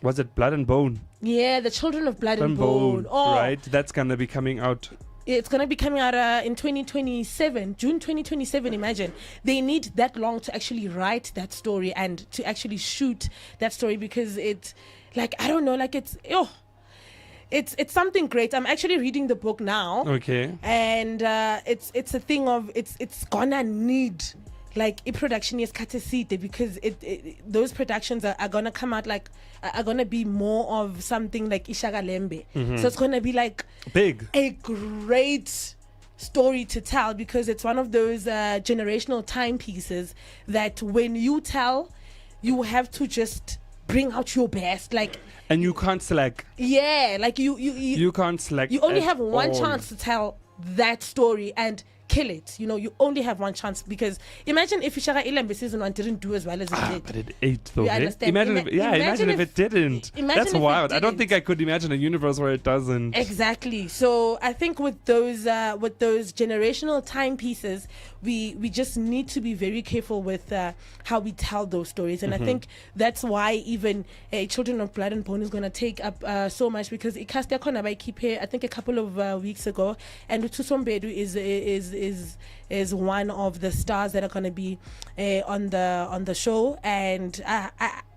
was it Blood and Bone? Yeah, the Children of Blood and Bone. Oh, right. That's gonna be coming out. It's going to be coming out in 2027, June 2027. Imagine they need that long to actually write that story and to actually shoot that story, because it's like, I don't know, like it's something great. I'm actually reading the book now. Okay. And it's a thing of it's gonna need like a production is katesite, because those productions are gonna come out like are gonna be more of something like Ishagalembe. So it's gonna be like big, a great story to tell, because it's one of those generational timepieces that when you tell, you have to just bring out your best, like, and you can't slack. Yeah, like you can't slack. You only have one chance to tell that story, and kill it. You only have one chance, because imagine if Ishaka Ilembe season 1 didn't do as well as it did. But it ate though. You understand? Imagine if it didn't. That's wild. I don't think I could imagine a universe where it doesn't. Exactly. So I think with those generational timepieces, we just need to be very careful with how we tell those stories, and I think that's why even Children of Blood and Bone is going to take up so much, because it cast their corner by keep here I think a couple of weeks ago, and Tusombedu is one of the stars that are going to be on the show, and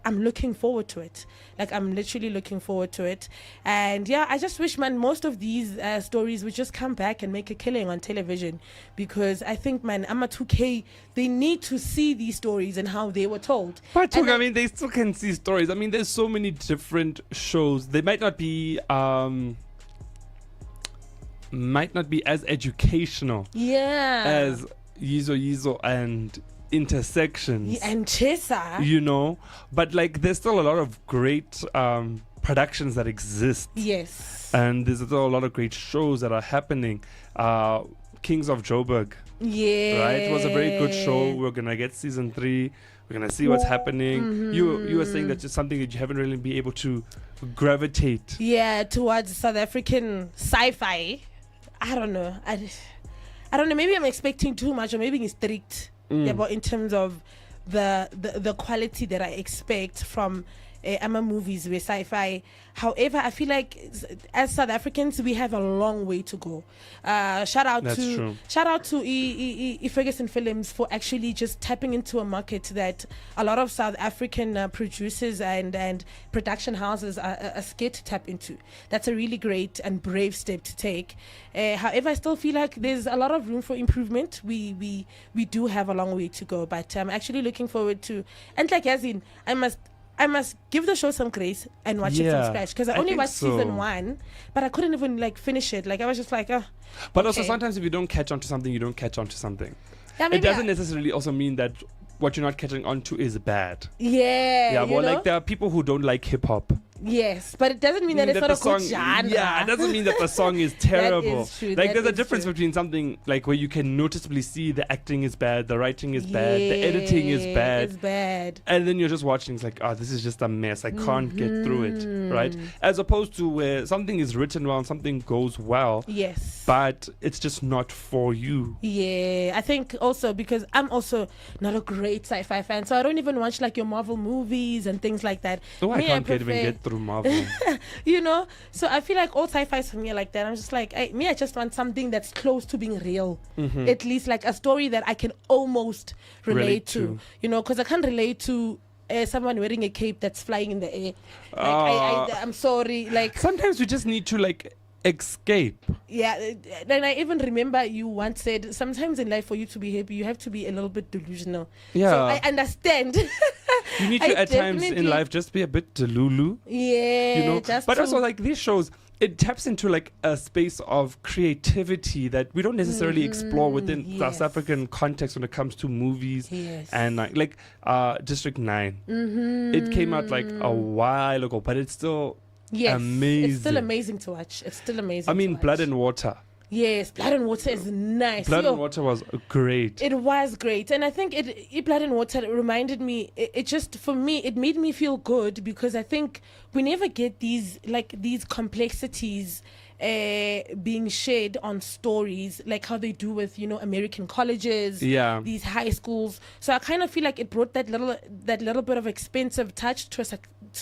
I'm looking forward to it. Like, I'm literally looking forward to it. And yeah, I just wish, man, most of these stories would just come back and make a killing on television, because I think, man, AMA 2K, they need to see these stories and how they were told. But I mean, they still can see stories. I mean, there's so many different shows. They might not be as educational as Yizo and Intersections and Chesa, but like there's still a lot of great productions that exist. Yes, and there's still a lot of great shows that are happening. Kings of Joburg, right? It was a very good show. We're gonna get season 3. We're gonna see what's happening. You were saying that's just something that you haven't really been able to gravitate. Yeah, towards South African sci-fi. I don't know. I don't know. Maybe I'm expecting too much, or maybe it's strict. Yeah, but in terms of the quality that I expect from AMA movies with sci-fi. However, I feel like as South Africans, we have a long way to go. Shout out to Ferguson Films for actually just tapping into a market that a lot of South African producers and production houses are scared to tap into. That's a really great and brave step to take. However, I still feel like there's a lot of room for improvement. We do have a long way to go, but I'm actually looking forward to, and like as in, I must give the show some grace and watch it from scratch, because I only watched season 1, but I couldn't even finish it. Like, I was just like, oh. But also sometimes if you don't catch on to something, you don't catch on to something. Yeah, it doesn't necessarily also mean that what you're not catching on to is bad. Yeah. Well, like there are people who don't like hip hop. Yes, but it doesn't mean that it's not a good genre. Yeah, it doesn't mean that the song is terrible. That is true. Like, there's a difference between something like where you can noticeably see the acting is bad, the writing is bad, the editing is bad. It's bad. And then you're just watching, it's like, oh, this is just a mess. I can't get through it, right? As opposed to where something is written well, something goes well. Yes. But it's just not for you. Yeah, I think also because I'm also not a great sci-fi fan, so I don't even watch like your Marvel movies and things like that. Oh, I can't even get through Marvel. So I feel like all sci-fi for me are like that. I'm just like, I just want something that's close to being real, at least like a story that I can almost relate to. Because I can't relate to someone wearing a cape that's flying in the air. Like, I'm sorry, like sometimes we just need to like escape. Yeah, and I even remember you once said sometimes in life for you to be happy you have to be a little bit delusional. Yeah, so I understand. You need to at times in life just be a bit delulu. Yeah, but also like these shows, it taps into like a space of creativity that we don't necessarily explore within South African context when it comes to movies. And like District 9. It came out like a while ago, but it's still amazing. It's still amazing to watch. It's still amazing. I mean, Blood and Water. Yes, Blood and Water is nice. Blood and Water was great. It was great. And I think Blood and Water reminded me, it just, for me, it made me feel good, because I think we never get these complexities being shared on stories, like how they do with, American colleges, these high schools. So I kind of feel like it brought that little bit of expensive touch to a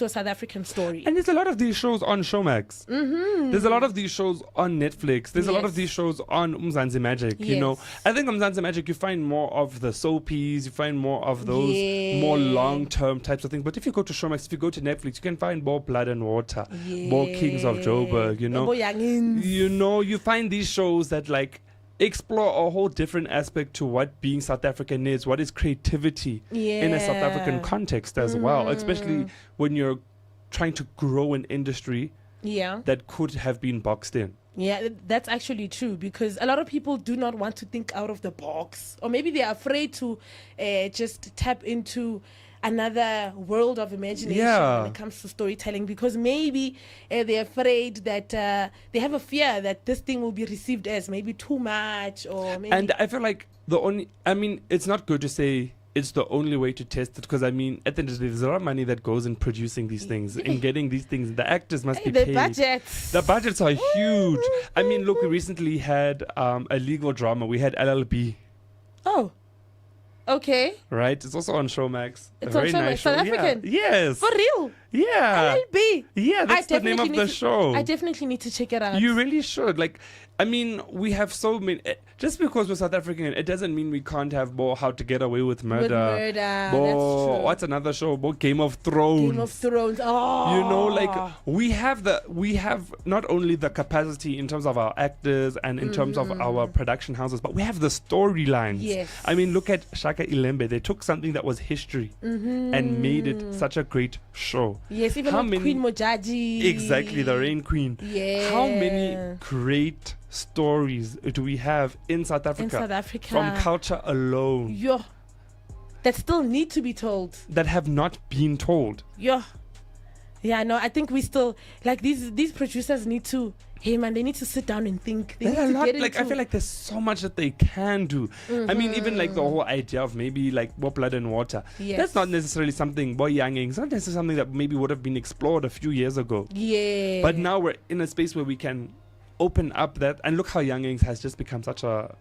South African story. And there's a lot of these shows on Showmax. There's a lot of these shows on Netflix. There's a lot of these shows on Mzansi Magic. I think on Mzansi Magic you find more of the soapies, you find more of those more long-term types of things. But if you go to Showmax, if you go to Netflix, you can find more Blood and Water, more Kings of Joburg. You find these shows that like explore a whole different aspect to what being South African is, what is creativity in a South African context as well, especially when you're trying to grow an industry that could have been boxed in. Yeah, that's actually true, because a lot of people do not want to think out of the box, or maybe they're afraid to just tap into another world of imagination when it comes to storytelling, because maybe they're afraid that they have a fear that this thing will be received as maybe too much, or maybe. And I feel like it's not good to say it's the only way to test it, because I mean, at the end of the day, there's a lot of money that goes in producing these things, in getting these things. The actors must be paid. The budgets are huge. I mean, look, we recently had a legal drama. We had LLB. Oh. Okay. Right? It's also on Showmax. It's on Showmax. Nice South African? Yeah. Yes. For real? Yeah. LLB. Yeah, that's the name of the show. I definitely need to check it out. You really should. Like, I mean, we have so many. Just because we're South African, it doesn't mean we can't have more How to Get Away with Murder. That's true. What's another show? More Game of Thrones. Game of Thrones. Oh. You know, like we have not only the capacity in terms of our actors and in terms of our production houses, but we have the storylines. Yes. I mean, look at Shaka Ilembe. They took something that was history and made it such a great show. Yes, even Queen Mojaji. Exactly, the Rain Queen. Yeah. How many great stories do we have in South Africa? From culture alone. Yeah. That still need to be told. That have not been told. Yeah. Yeah, no, I think we still, like, these producers need to, hey man, they need to sit down and think. They need to get into, I feel like there's so much that they can do. I mean, even like the whole idea of maybe like more blood and water. Yes. That's not necessarily something, boy younging, it's not necessarily something that maybe would have been explored a few years ago. Yeah. But now we're in a space where we can open up that, and look how youngings has just become such a,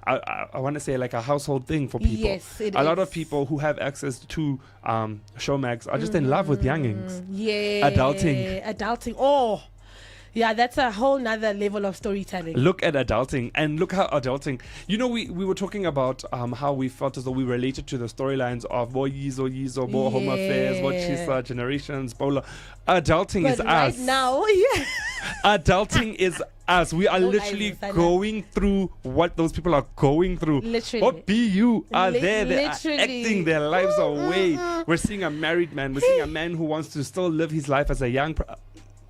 I want to say like a household thing for people. Yes, it a is. lot of people who have access to Showmax are just in love with youngings. Yeah. Adulting. Oh, yeah, that's a whole nother level of storytelling. Look at adulting, and look how adulting. You know, we were talking about how we felt as though we related to the storylines of Boy Yizo, Bo Home Affairs, What Chisa, Generations, Bola. Adulting but is right us. now, yeah. Adulting is us. We are literally going through what those people are going through. Literally. What BU are there? They are Literally. acting their lives away. We're seeing a married man. We're seeing a man who wants to still live his life as a young.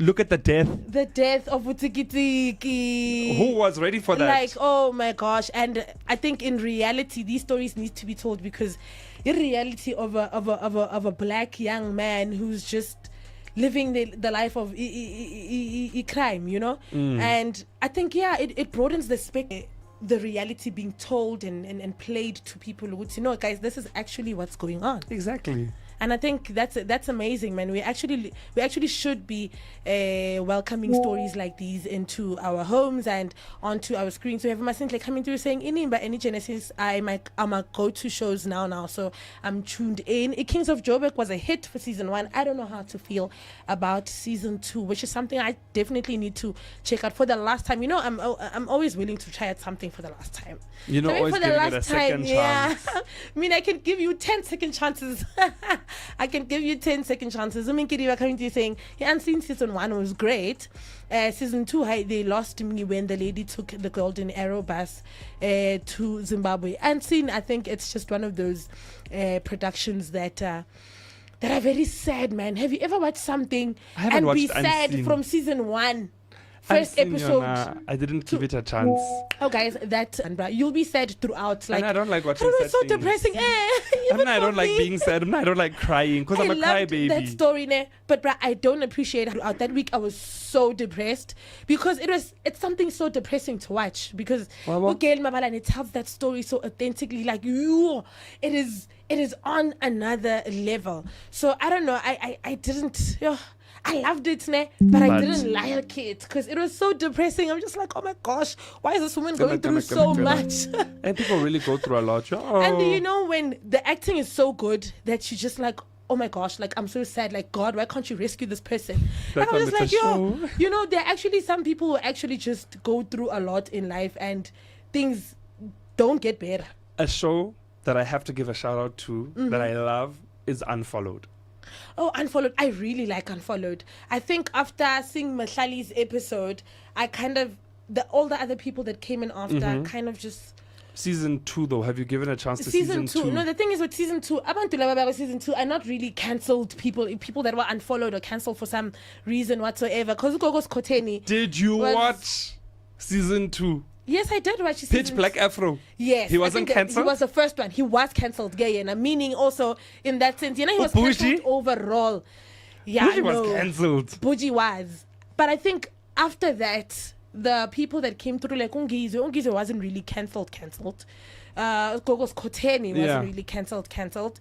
Look at the death. The death of Utikitiki. Who was ready for that? Like, oh my gosh. And I think in reality, these stories need to be told, because in reality of a black young man who's just living the life of crime, you know? And I think, it broadens the spectrum. The reality being told and played to people who would say, no, guys, this is actually what's going on. Exactly. And I think that's amazing, man. We actually should be welcoming stories like these into our homes and onto our screens. We have Masint like coming through saying, by any Genesis, I'm a go-to shows now. So I'm tuned in. Kings of Joburg was a hit for season 1. I don't know how to feel about season 2, which is something I definitely need to check out for the last time. You know, I'm always willing to try out something for the last time. You know, always giving it a second chance. I mean, I can give you 10 second chances. I can give you 10 second chances. I mean, Kiriwa currently saying, Unseen season 1 was great. Season 2, they lost me when the lady took the Golden Arrow bus to Zimbabwe. Unseen, I think it's just one of those productions that are very sad, man. Have you ever watched something and be sad Unseen from season 1? First episode. I didn't give it a chance. Oh, guys, you'll be sad throughout. Like, and I don't like watching sad sad so things. Depressing. I don't like being sad. I don't like crying because I'm a crybaby. That story, but I don't appreciate how that week I was so depressed because it's something so depressing to watch because Gail Mabala, and it tells that story so authentically. Like it is on another level. So I don't know. I didn't. I loved it, but I didn't like it because it was so depressing. I'm just like, oh my gosh, why is this woman going through so much? And people really go through a lot. And you know, when the acting is so good that you just like, oh my gosh, like I'm so sad. Like, God, why can't you rescue this person? And I was just like, you know, there are actually some people who actually just go through a lot in life and things don't get better. A show that I have to give a shout out to that I love is Unfollowed. Oh, Unfollowed. I really like Unfollowed. I think after seeing Mahlali's episode, I kind of, all the other people that came in after kind of just... Season 2 though, have you given a chance to season 2? No, the thing is with season 2, Abantu season 2 are not really cancelled people that were unfollowed or cancelled for some reason whatsoever. Because Gogo's Koteni... Did you watch season 2? Yes, I did watch his Pitch Black Afro. Yes. He wasn't cancelled? He was the first one. He was cancelled, gay, and meaning also in that sense. You know, he was cancelled overall. Yeah, Bougie was cancelled. Bougie was. But I think after that, the people that came through, like Ungizo wasn't really cancelled. Gogo's Koteni wasn't really cancelled.